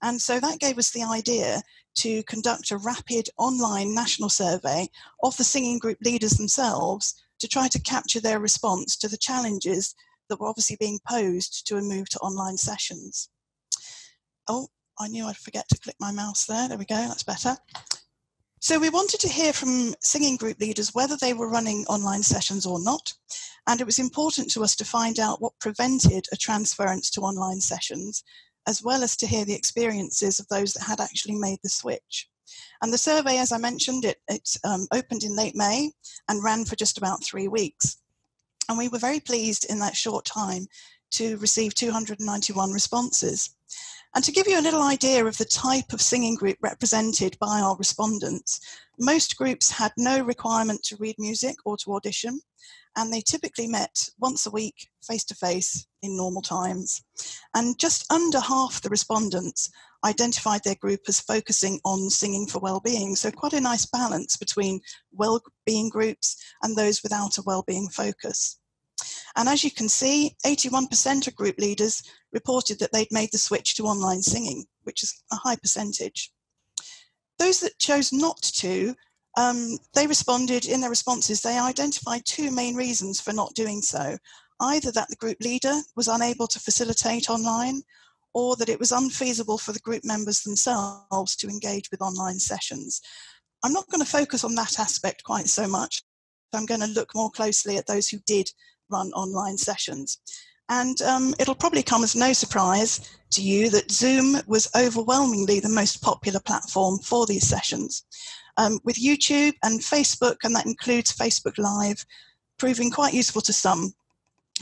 And so that gave us the idea to conduct a rapid online national survey of the singing group leaders themselves to try to capture their response to the challenges that were obviously being posed to a move to online sessions. Oh, I knew I'd forget to click my mouse there. There we go, that's better. So we wanted to hear from singing group leaders whether they were running online sessions or not. And it was important to us to find out what prevented a transference to online sessions, as well as to hear the experiences of those that had actually made the switch. And the survey, as I mentioned, it opened in late May and ran for just about 3 weeks. And we were very pleased in that short time to receive 291 responses. And to give you a little idea of the type of singing group represented by our respondents, most groups had no requirement to read music or to audition, and they typically met once a week, face-to-face, in normal times. And just under half the respondents identified their group as focusing on singing for well-being, so quite a nice balance between well-being groups and those without a well-being focus. And as you can see, 81% of group leaders reported that they'd made the switch to online singing, which is a high percentage. Those that chose not to, they responded, in their responses, they identified 2 main reasons for not doing so. Either that the group leader was unable to facilitate online, or that it was unfeasible for the group members themselves to engage with online sessions. I'm not going to focus on that aspect quite so much. I'm going to look more closely at those who did run online sessions. And it'll probably come as no surprise to you that Zoom was overwhelmingly the most popular platform for these sessions, with YouTube and Facebook, and that includes Facebook Live, proving quite useful to some.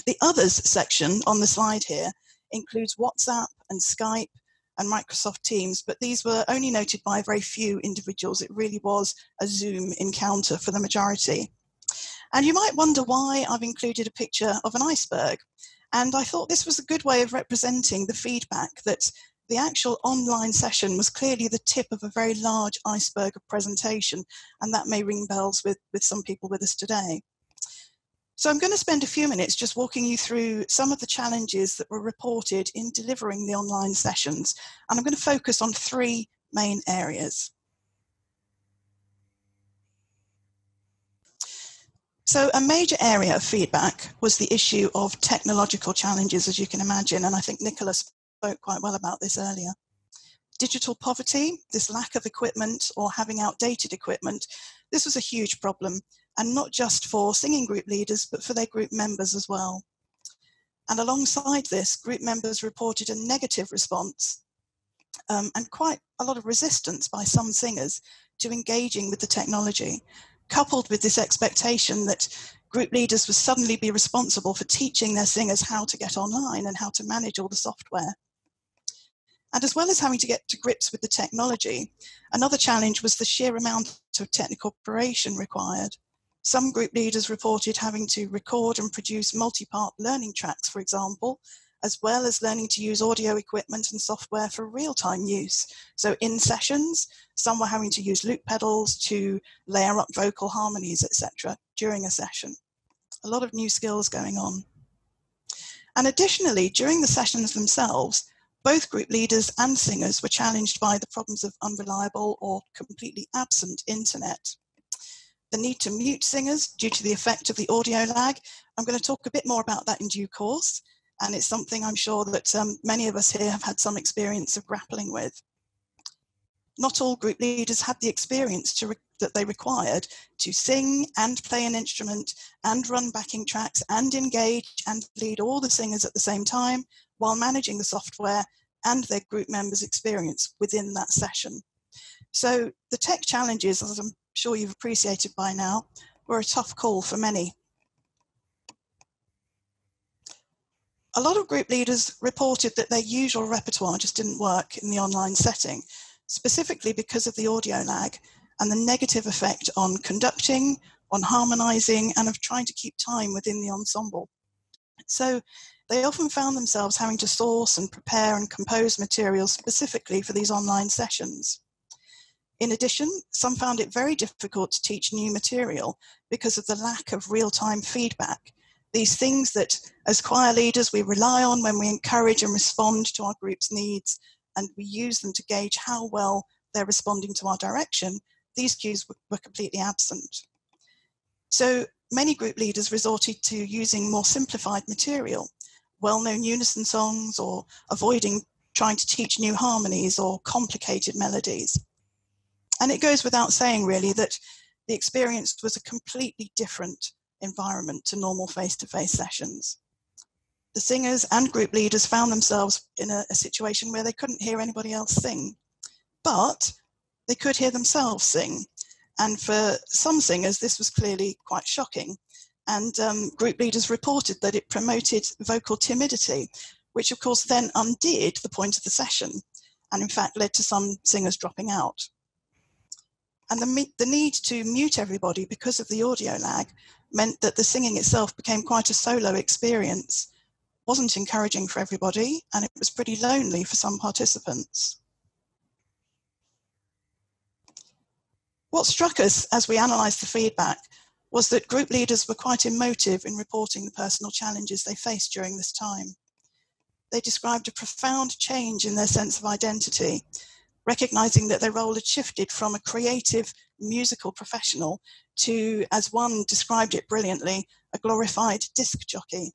The others section on the slide here includes WhatsApp and Skype and Microsoft Teams, but these were only noted by very few individuals. It really was a Zoom encounter for the majority. And you might wonder why I've included a picture of an iceberg. And I thought this was a good way of representing the feedback that the actual online session was clearly the tip of a very large iceberg of presentation, and that may ring bells with some people with us today. So I'm going to spend a few minutes just walking you through some of the challenges that were reported in delivering the online sessions, and I'm going to focus on 3 main areas. So a major area of feedback was the issue of technological challenges, as you can imagine, and I think Nicola spoke quite well about this earlier. Digital poverty, this lack of equipment or having outdated equipment, this was a huge problem, and not just for singing group leaders, but for their group members as well. And alongside this, group members reported a negative response and quite a lot of resistance by some singers to engaging with the technology, coupled with this expectation that group leaders would suddenly be responsible for teaching their singers how to get online and how to manage all the software. And as well as having to get to grips with the technology, another challenge was the sheer amount of technical preparation required. Some group leaders reported having to record and produce multi-part learning tracks, for example, as well as learning to use audio equipment and software for real-time use. So in sessions, some were having to use loop pedals to layer up vocal harmonies, etc. during a session. A lot of new skills going on. And additionally, during the sessions themselves, both group leaders and singers were challenged by the problems of unreliable or completely absent internet. The need to mute singers due to the effect of the audio lag. I'm going to talk a bit more about that in due course, and it's something I'm sure that many of us here have had some experience of grappling with. Not all group leaders had the experience that they required to sing and play an instrument and run backing tracks and engage and lead all the singers at the same time while managing the software and their group members' experience within that session. So the tech challenges, as I'm sure you've appreciated by now, were a tough call for many. a lot of group leaders reported that their usual repertoire just didn't work in the online setting, specifically because of the audio lag and the negative effect on conducting, on harmonising, and of trying to keep time within the ensemble. So they often found themselves having to source and prepare and compose materials specifically for these online sessions. In addition, some found it very difficult to teach new material because of the lack of real-time feedback. These things that as choir leaders we rely on when we encourage and respond to our group's needs, and we use them to gauge how well they're responding to our direction, these cues were completely absent. So many group leaders resorted to using more simplified material, well-known unison songs, or avoiding trying to teach new harmonies or complicated melodies. And it goes without saying, really, that the experience was a completely different environment to normal face-to-face sessions. The singers and group leaders found themselves in a situation where they couldn't hear anybody else sing, but they could hear themselves sing. And for some singers, this was clearly quite shocking. And group leaders reported that it promoted vocal timidity, which of course then undid the point of the session, and in fact led to some singers dropping out. And the need to mute everybody because of the audio lag meant that the singing itself became quite a solo experience, wasn't encouraging for everybody, and it was pretty lonely for some participants. What struck us as we analysed the feedback was that group leaders were quite emotive in reporting the personal challenges they faced during this time. They described a profound change in their sense of identity, recognising that their role had shifted from a creative musical professional to, as one described it brilliantly, a glorified disc jockey.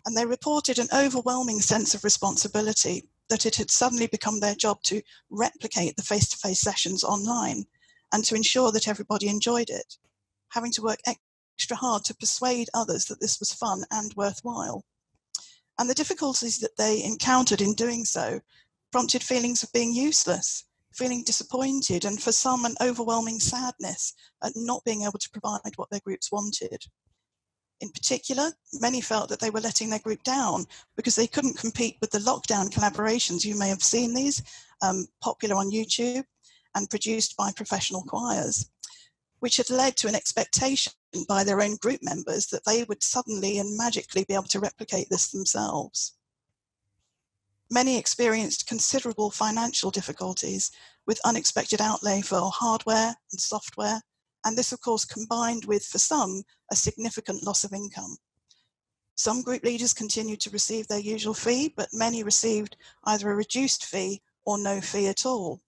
And they reported an overwhelming sense of responsibility, that it had suddenly become their job to replicate the face-to-face sessions online and to ensure that everybody enjoyed it, having to work extra hard to persuade others that this was fun and worthwhile. And the difficulties that they encountered in doing so prompted feelings of being useless, feeling disappointed, and for some an overwhelming sadness at not being able to provide what their groups wanted. In particular, many felt that they were letting their group down because they couldn't compete with the lockdown collaborations. You may have seen these, popular on YouTube and produced by professional choirs, which had led to an expectation by their own group members that they would suddenly and magically be able to replicate this themselves. Many experienced considerable financial difficulties with unexpected outlay for hardware and software, and this of course combined with, for some, a significant loss of income. Some group leaders continued to receive their usual fee, but many received either a reduced fee or no fee at all.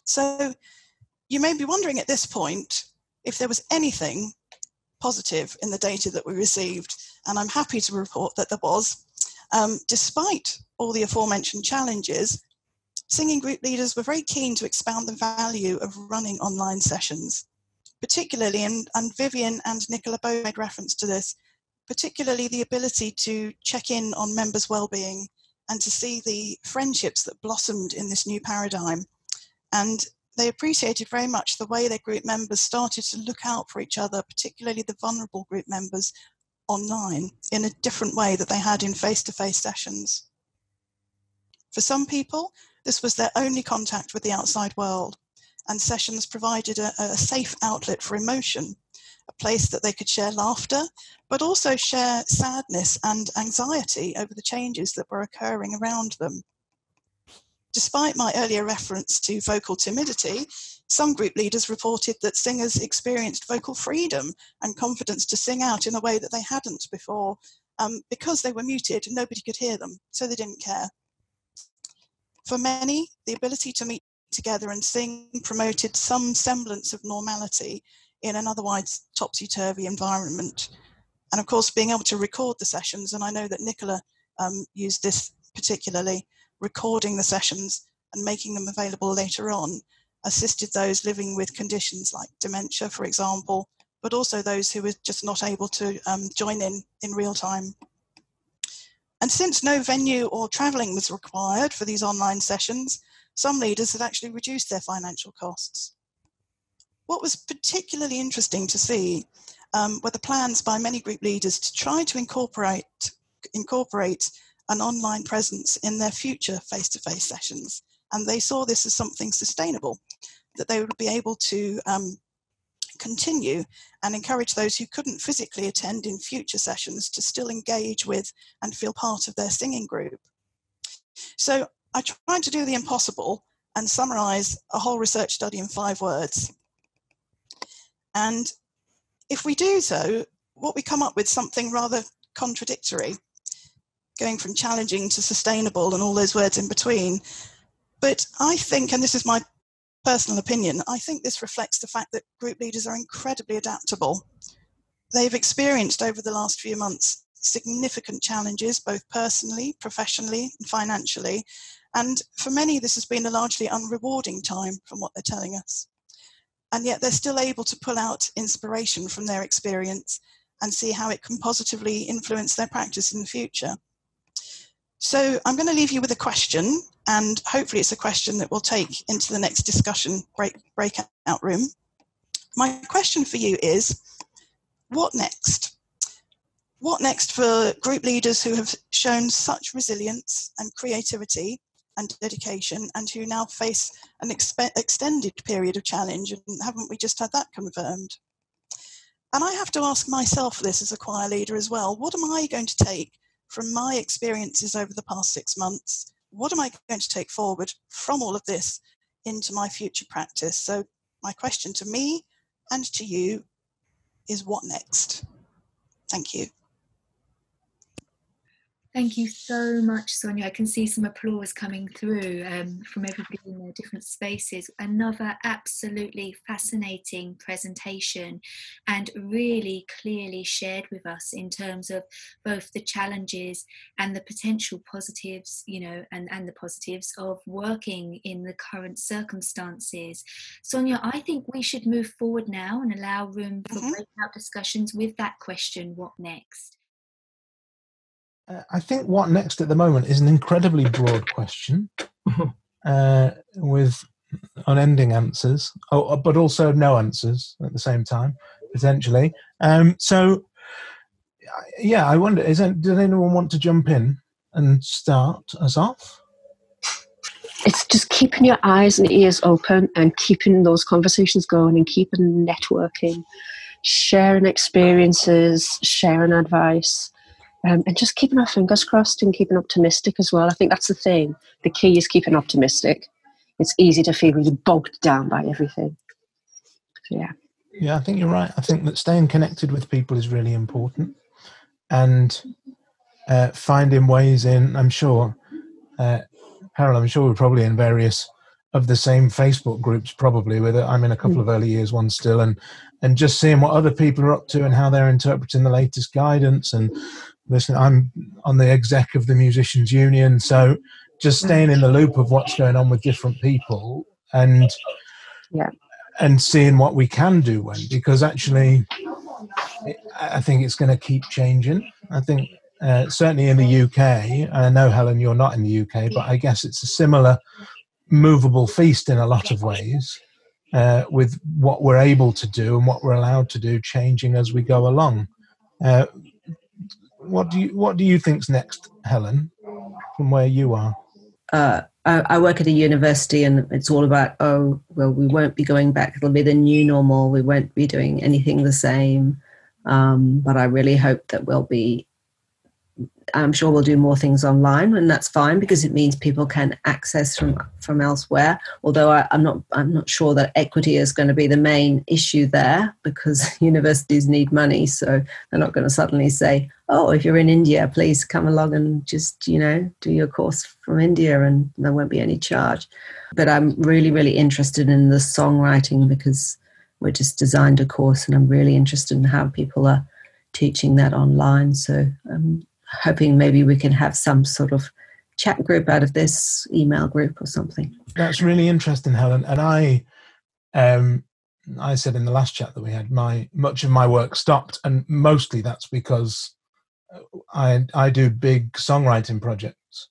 So you may be wondering at this point if there was anything positive in the data that we received, and I'm happy to report that there was. Despite all the aforementioned challenges, singing group leaders were very keen to expound the value of running online sessions, particularly, and Vivien and Nicola both made reference to this, particularly the ability to check in on members' well-being and to see the friendships that blossomed in this new paradigm. And they appreciated very much the way their group members started to look out for each other, particularly the vulnerable group members online, in a different way that they had in face-to-face sessions. For some people, this was their only contact with the outside world, and sessions provided a safe outlet for emotion, a place that they could share laughter, but also share sadness and anxiety over the changes that were occurring around them. Despite my earlier reference to vocal timidity, some group leaders reported that singers experienced vocal freedom and confidence to sing out in a way that they hadn't before, because they were muted and nobody could hear them, so they didn't care. For many, the ability to meet together and sing promoted some semblance of normality in an otherwise topsy-turvy environment. And of course, being able to record the sessions, and I know that Nicola used this particularly, recording the sessions and making them available later on, assisted those living with conditions like dementia, for example, but also those who were just not able to join in real time. And since no venue or travelling was required for these online sessions, some leaders had actually reduced their financial costs. What was particularly interesting to see were the plans by many group leaders to try to incorporate incorporate an online presence in their future face-to-face sessions. And they saw this as something sustainable, that they would be able to continue and encourage those who couldn't physically attend in future sessions to still engage with and feel part of their singing group. So I tried to do the impossible and summarize a whole research study in 5 words. And if we do so, what we come up with something rather contradictory, going from challenging to sustainable and all those words in between. But I think, and this is my personal opinion, I think this reflects the fact that group leaders are incredibly adaptable. They've experienced over the last few months significant challenges, both personally, professionally, and financially. And for many, this has been a largely unrewarding time from what they're telling us. And yet they're still able to pull out inspiration from their experience and see how it can positively influence their practice in the future. So I'm going to leave you with a question, and hopefully it's a question that we'll take into the next discussion breakout room. My question for you is, what next? What next for group leaders who have shown such resilience and creativity and dedication, and who now face an extended period of challenge, and haven't we just had that confirmed? And I have to ask myself this as a choir leader as well. What am I going to take from my experiences over the past 6 months? What am I going to take forward from all of this into my future practice? So my question to me and to you is, what next? Thank you. Thank you so much, Sonia. I can see some applause coming through from everybody in their different spaces. Another absolutely fascinating presentation, and really clearly shared with us in terms of both the challenges and the potential positives, you know, and the positives of working in the current circumstances. Sonia, I think we should move forward now and allow room for breakout discussions with that question, what next? I think what next at the moment is an incredibly broad question with unending answers, but also no answers at the same time, potentially. So, yeah, I wonder, does anyone want to jump in and start us off? It's just keeping your eyes and ears open and keeping those conversations going and keeping networking, sharing experiences, sharing advice. And just keeping our fingers crossed and keeping optimistic as well. I think that's the thing. The key is keeping optimistic. It's easy to feel really bogged down by everything. So, yeah. Yeah, I think you're right. I think that staying connected with people is really important. And finding ways in, I'm sure, Carol, I'm sure we're probably in various of the same Facebook groups, probably, with it. I'm in a couple of early years ones still, and just seeing what other people are up to and how they're interpreting the latest guidance. And listen, I'm on the exec of the Musicians Union, so just staying in the loop of what's going on with different people and seeing what we can do because actually I think it's going to keep changing. I think certainly in the UK, and I know, Helen, you're not in the UK, but I guess it's a similar movable feast in a lot of ways, with what we're able to do and what we're allowed to do changing as we go along. What do you think's next, Helen, from where you are? I work at a university, and it's all about, we won't be going back. It'll be the new normal. We won't be doing anything the same. But I really hope that I'm sure we'll do more things online, and that's fine because it means people can access from elsewhere. Although I'm not sure that equity is going to be the main issue there, because universities need money, so they're not going to suddenly say, "Oh, if you're in India, please come along and just do your course from India," and there won't be any charge. But I'm really, really interested in the songwriting because we just designed a course, and I'm really interested in how people are teaching that online. So hoping maybe we can have some sort of chat group out of this, email group or something. That's really interesting, Helen. And I said in the last chat that we had, much of my work stopped, and mostly that's because I do big songwriting projects.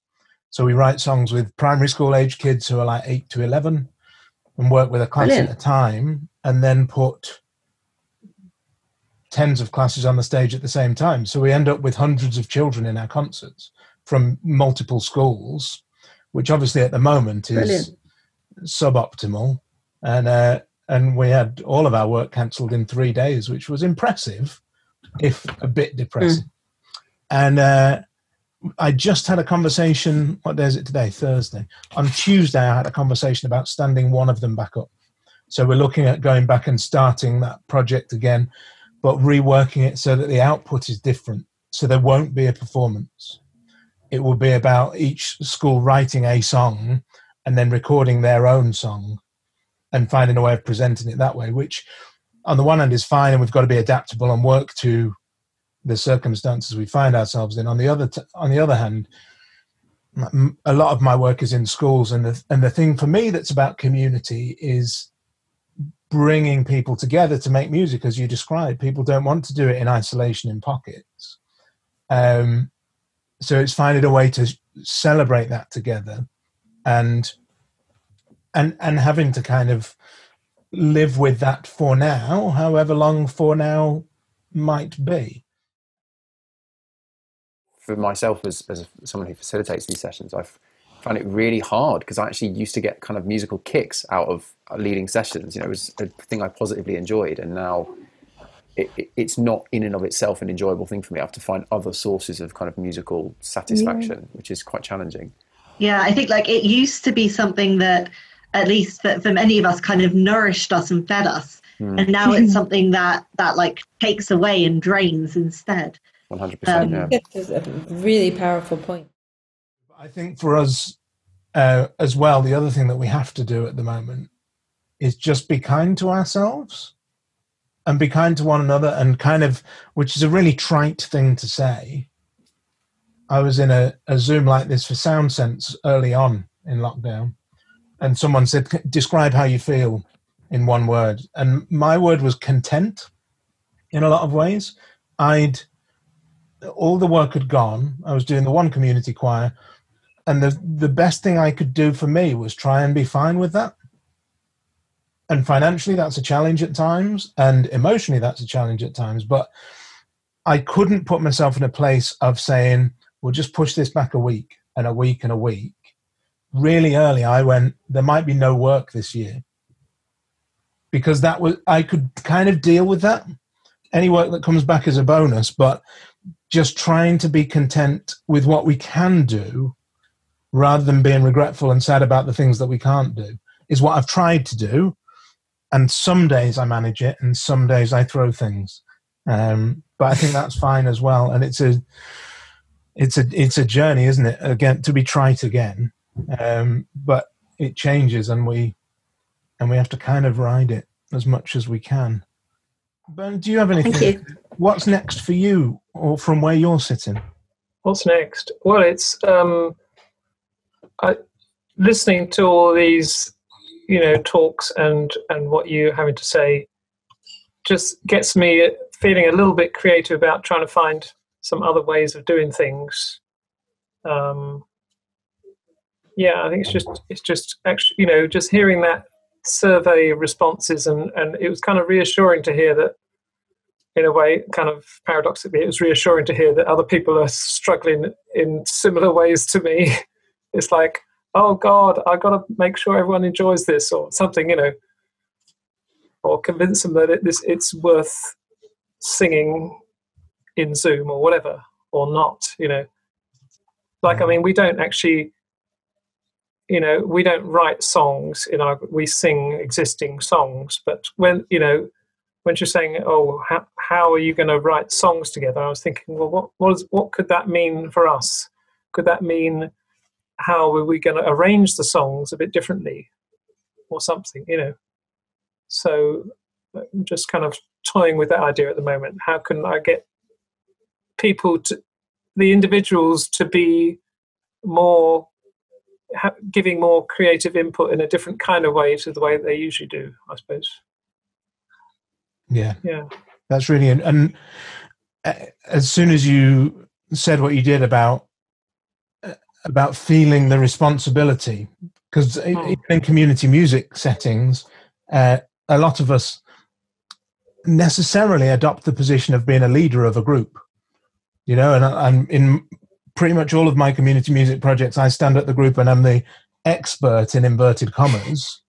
So we write songs with primary school age kids who are like 8 to 11 and work with a class at a time, and then put tens of classes on the stage at the same time. So we end up with hundreds of children in our concerts from multiple schools, which obviously at the moment is Brilliant. suboptimal. And we had all of our work cancelled in 3 days, which was impressive, if a bit depressing. And I just had a conversation, what day is it today? Thursday. On Tuesday, I had a conversation about standing one of them back up. So we're looking at going back and starting that project again, but reworking it so that the output is different. So there won't be a performance. It will be about each school writing a song and then recording their own song and finding a way of presenting it that way, which on the one hand is fine, and we've got to be adaptable and work to the circumstances we find ourselves in. On the other hand, a lot of my work is in schools, and the thing for me that's about community is bringing people together to make music, as you described. People don't want to do it in isolation in pockets. So it's finding a way to celebrate that together, and having to kind of live with that for now, however long for now might be. For myself, as someone who facilitates these sessions, I've found it really hard because I actually used to get kind of musical kicks out of leading sessions. You know, it was a thing I positively enjoyed, and now it's not in and of itself an enjoyable thing for me. I have to find other sources of kind of musical satisfaction, which is quite challenging. Yeah, I think like it used to be something that, at least for many of us, kind of nourished us and fed us. And now it's something that like takes away and drains instead. 100%. That's a really powerful point. I think for us as well, the other thing that we have to do at the moment is just be kind to ourselves and be kind to one another, and kind of, which is a really trite thing to say. I was in a Zoom like this for Sound Sense early on in lockdown, and someone said, describe how you feel in one word. And my word was content in a lot of ways. All the work had gone. I was doing the one community choir, and the best thing I could do for me was try and be fine with that. And financially, that's a challenge at times, and emotionally, that's a challenge at times. But I couldn't put myself in a place of saying, we'll just push this back a week and a week and a week. Really early, I went, there might be no work this year, because I could kind of deal with that. Any work that comes back as a bonus, but just trying to be content with what we can do rather than being regretful and sad about the things that we can't do is what I've tried to do. And some days I manage it and some days I throw things. But I think that's fine as well. And it's a journey, isn't it? Again, to be trite again. But it changes, and we have to kind of ride it as much as we can. But do you have anything? Thank you. What's next for you, or from where you're sitting? What's next? Well, it's listening to all these, talks and what you're having to say just gets me feeling a little bit creative about trying to find some other ways of doing things. I think it's just actually, just hearing that survey responses, and it was kind of reassuring to hear that, in a way, kind of paradoxically, it was reassuring to hear that other people are struggling in similar ways to me. It's like, oh God, I've got to make sure everyone enjoys this, or something, or convince them that it's worth singing in Zoom or whatever, or not, Like, I mean, we don't actually, we don't write songs we sing existing songs, but when you're saying, oh, how are you going to write songs together? I was thinking, well, what could that mean for us? Could that mean, how are we going to arrange the songs a bit differently or something, So I'm just kind of toying with that idea at the moment. How can I get the individuals to be more, giving more creative input in a different kind of way to the way they usually do, I suppose. Yeah, that's really, and as soon as you said what you did about feeling the responsibility, because in community music settings, a lot of us necessarily adopt the position of being a leader of a group. You know, and I'm in pretty much all of my community music projects, I stand at the group and I'm the expert in inverted commas.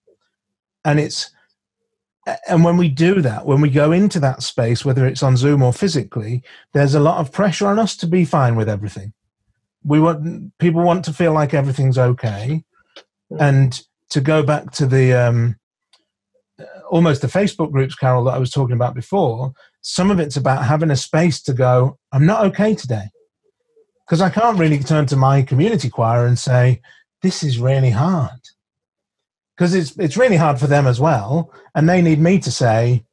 And when we do that, when we go into that space, whether it's on Zoom or physically, there's a lot of pressure on us to be fine with everything. People want to feel like everything's okay. And to go back to the almost the Facebook groups, Carol, that I was talking about before, some of it's about having a space to go, I'm not okay today. Because I can't really turn to my community choir and say, this is really hard. Because it's really hard for them as well. And they need me to say,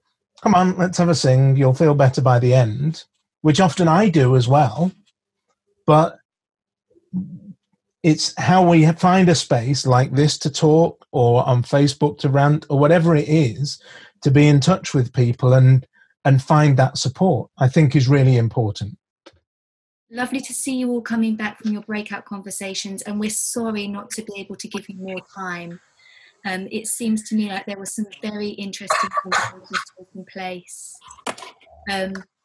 come on, let's have a sing. You'll feel better by the end, which often I do as well. But it's how we find a space like this to talk, or on Facebook to rant, or whatever it is, to be in touch with people and find that support, I think is really important. Lovely to see you all coming back from your breakout conversations, and we're sorry not to be able to give you more time. It seems to me like there were some very interesting conversations taking place.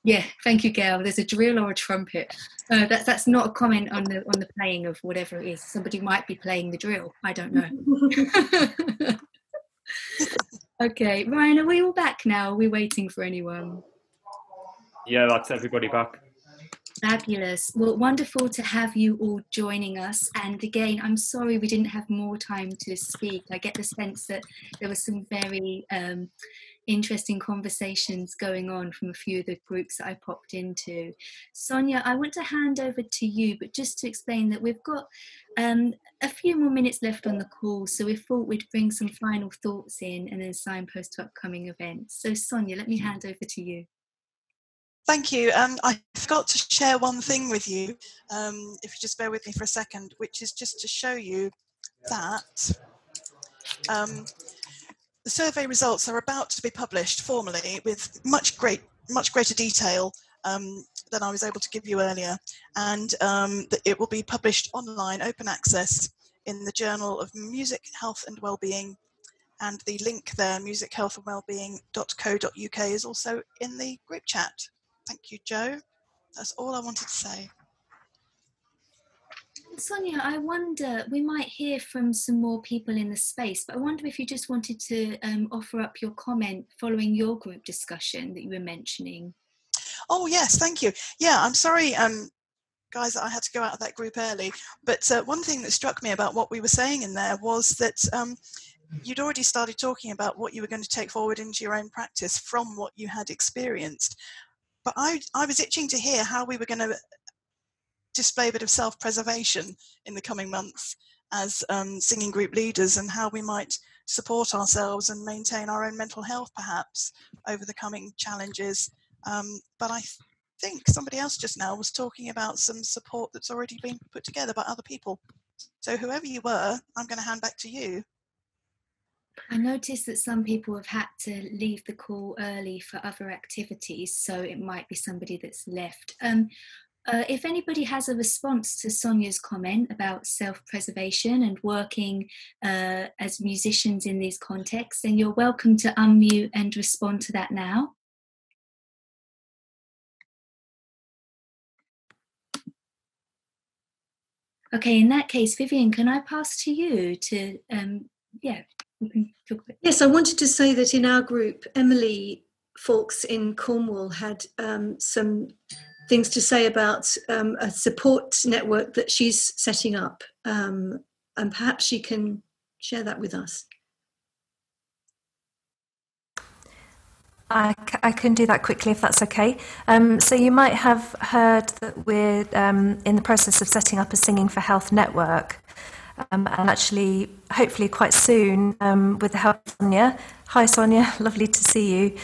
Yeah, thank you, Gail. There's a drill or a trumpet. That's not a comment on the playing of whatever it is. Somebody might be playing the drill. I don't know. Okay, Ryan, are we all back now? Are we waiting for anyone? Yeah, that's everybody back. Fabulous. Well, wonderful to have you all joining us. And again, I'm sorry we didn't have more time to speak. I get the sense that there were some very interesting conversations going on from a few of the groups that I popped into. Sonia, I want to hand over to you, but just to explain that we've got a few more minutes left on the call, so we thought we'd bring some final thoughts in and then signpost to upcoming events. So Sonia, let me hand over to you. Thank you. I forgot to share one thing with you, if you just bear with me for a second, which is just to show you that the survey results are about to be published formally with much greater detail than I was able to give you earlier, and it will be published online, open access, in the Journal of Music, Health and Wellbeing, and the link there, musichealthandwellbeing.co.uk, is also in the group chat. Thank you, Joe. That's all I wanted to say. Sonia, I wonder, we might hear from some more people in the space, but I wonder if you just wanted to offer up your comment following your group discussion that you were mentioning. Oh, yes, thank you. Yeah, I'm sorry, guys, that I had to go out of that group early. But one thing that struck me about what we were saying in there was that you'd already started talking about what you were going to take forward into your own practice from what you had experienced. But I was itching to hear how we were going to display a bit of self-preservation in the coming months as singing group leaders, and how we might support ourselves and maintain our own mental health perhaps over the coming challenges. But I think somebody else just now was talking about some support that's already been put together by other people. So whoever you were, I'm going to hand back to you. I noticed that some people have had to leave the call early for other activities, so it might be somebody that's left. If anybody has a response to Sonia's comment about self-preservation and working as musicians in these contexts, then you're welcome to unmute and respond to that now. Okay, in that case, Vivien, can I pass to you to, we can talk about. Yes, I wanted to say that in our group, Emily Fawkes in Cornwall had some things to say about a support network that she's setting up, and perhaps she can share that with us. I can do that quickly if that's okay. So you might have heard that we're in the process of setting up a Singing for Health network, and actually hopefully quite soon with the help of Sonia. Hi Sonia, lovely to see you.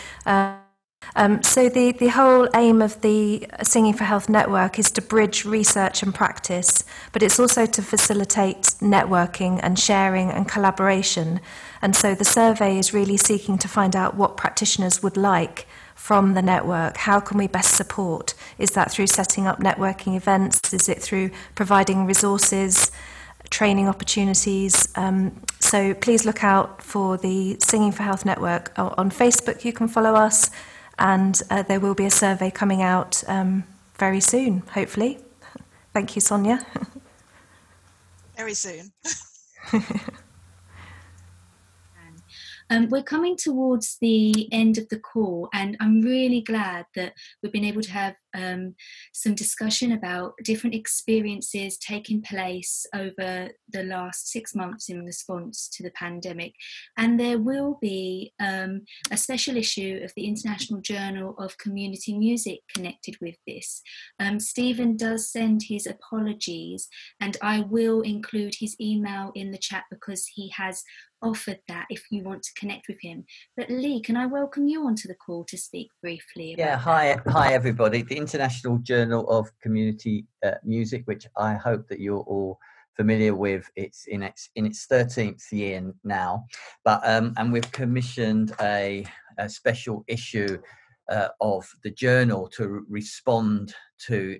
So the whole aim of the Singing for Health network is to bridge research and practice, but it's also to facilitate networking and sharing and collaboration. And so the survey is really seeking to find out what practitioners would like from the network. How can we best support? Is that through setting up networking events? Is it through providing resources, training opportunities? So please look out for the Singing for Health network on Facebook. You can follow us. and there will be a survey coming out very soon, hopefully. Thank you, Sonia. Very soon. We're coming towards the end of the call, and I'm really glad that we've been able to have some discussion about different experiences taking place over the last 6 months in response to the pandemic. And there will be a special issue of the International Journal of Community Music connected with this. Stephen does send his apologies, and I will include his email in the chat because he has offered that if you want to connect with him. But Lee, can I welcome you onto the call to speak briefly about hi everybody. The International Journal of Community Music, which I hope that you're all familiar with, it's in its 13th year now, but and we've commissioned a special issue of the journal to respond to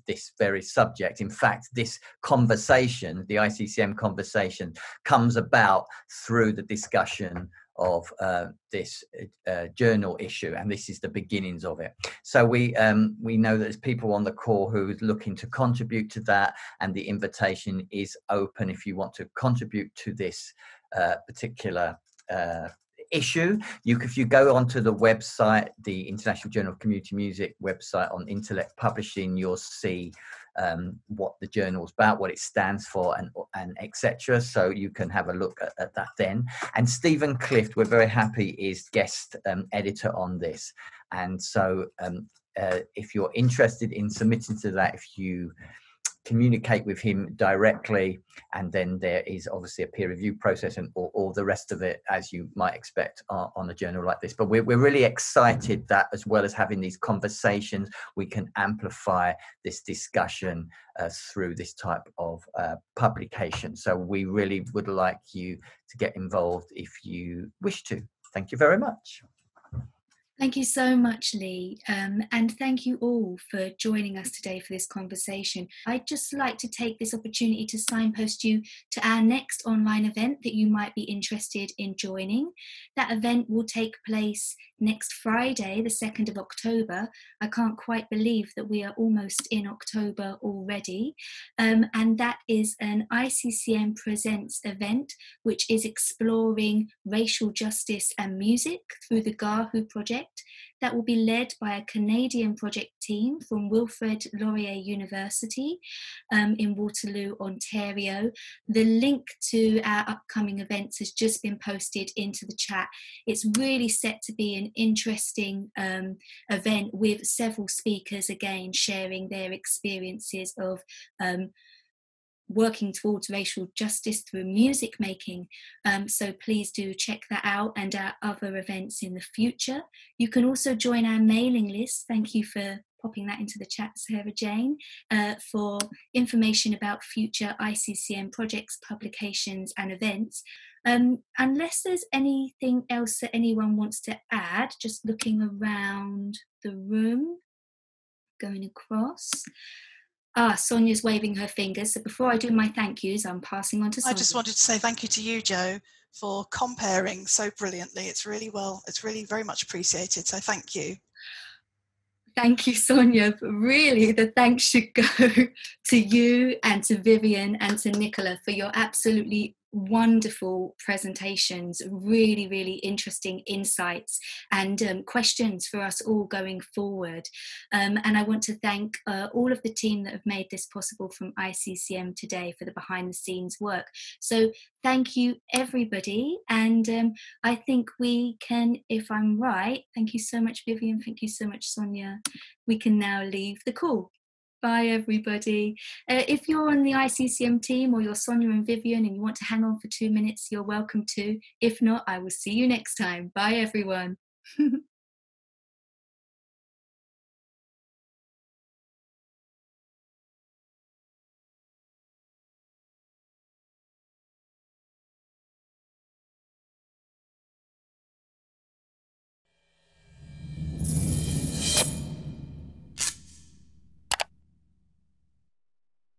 this very subject. In fact, this conversation, the ICCM conversation, comes about through the discussion of this journal issue, and this is the beginnings of it. So we know that there's people on the call who are looking to contribute to that, and the invitation is open if you want to contribute to this particular issue. If you go onto the website, the International Journal of Community Music website on Intellect Publishing, you'll see what the journal's about, what it stands for, and etc. So you can have a look at that then. And Stephen Clift, we're very happy, is guest editor on this. And so if you're interested in submitting to that, if you communicate with him directly, and then there is obviously a peer review process and all the rest of it, as you might expect on a journal like this. But we're really excited that, as well as having these conversations, we can amplify this discussion through this type of publication. So we really would like you to get involved if you wish to. Thank you very much. Thank you so much, Lee, and thank you all for joining us today for this conversation. I'd just like to take this opportunity to signpost you to our next online event that you might be interested in joining. That event will take place next Friday, the 2nd of October. I can't quite believe that we are almost in October already. And that is an ICCM Presents event, which is exploring racial justice and music through the Gahu project. That will be led by a Canadian project team from Wilfrid Laurier University in Waterloo, Ontario. The link to our upcoming events has just been posted into the chat. It's really set to be an interesting event with several speakers, again, sharing their experiences of working towards racial justice through music making. So please do check that out and our other events in the future. You can also join our mailing list. Thank you for popping that into the chat, Sarah Jane, for information about future ICCM projects, publications and events. Unless there's anything else that anyone wants to add, just looking around the room, going across. Sonia's waving her fingers. So before I do my thank yous, I'm passing on to Sonia. I just wanted to say thank you to you, Jo, for comparing so brilliantly. It's really very much appreciated. So thank you. Thank you, Sonia. But really, the thanks should go to you and to Vivien and to Nicola for your absolutely wonderful presentations, really, really interesting insights and questions for us all going forward. And I want to thank all of the team that have made this possible from ICCM today for the behind the scenes work. So thank you, everybody. And I think we can, if I'm right, thank you so much, Vivien. Thank you so much, Sonia. We can now leave the call. Bye, everybody. If you're on the ICCM team or you're Sonia and Vivien and you want to hang on for 2 minutes, you're welcome to. If not, I will see you next time. Bye, everyone.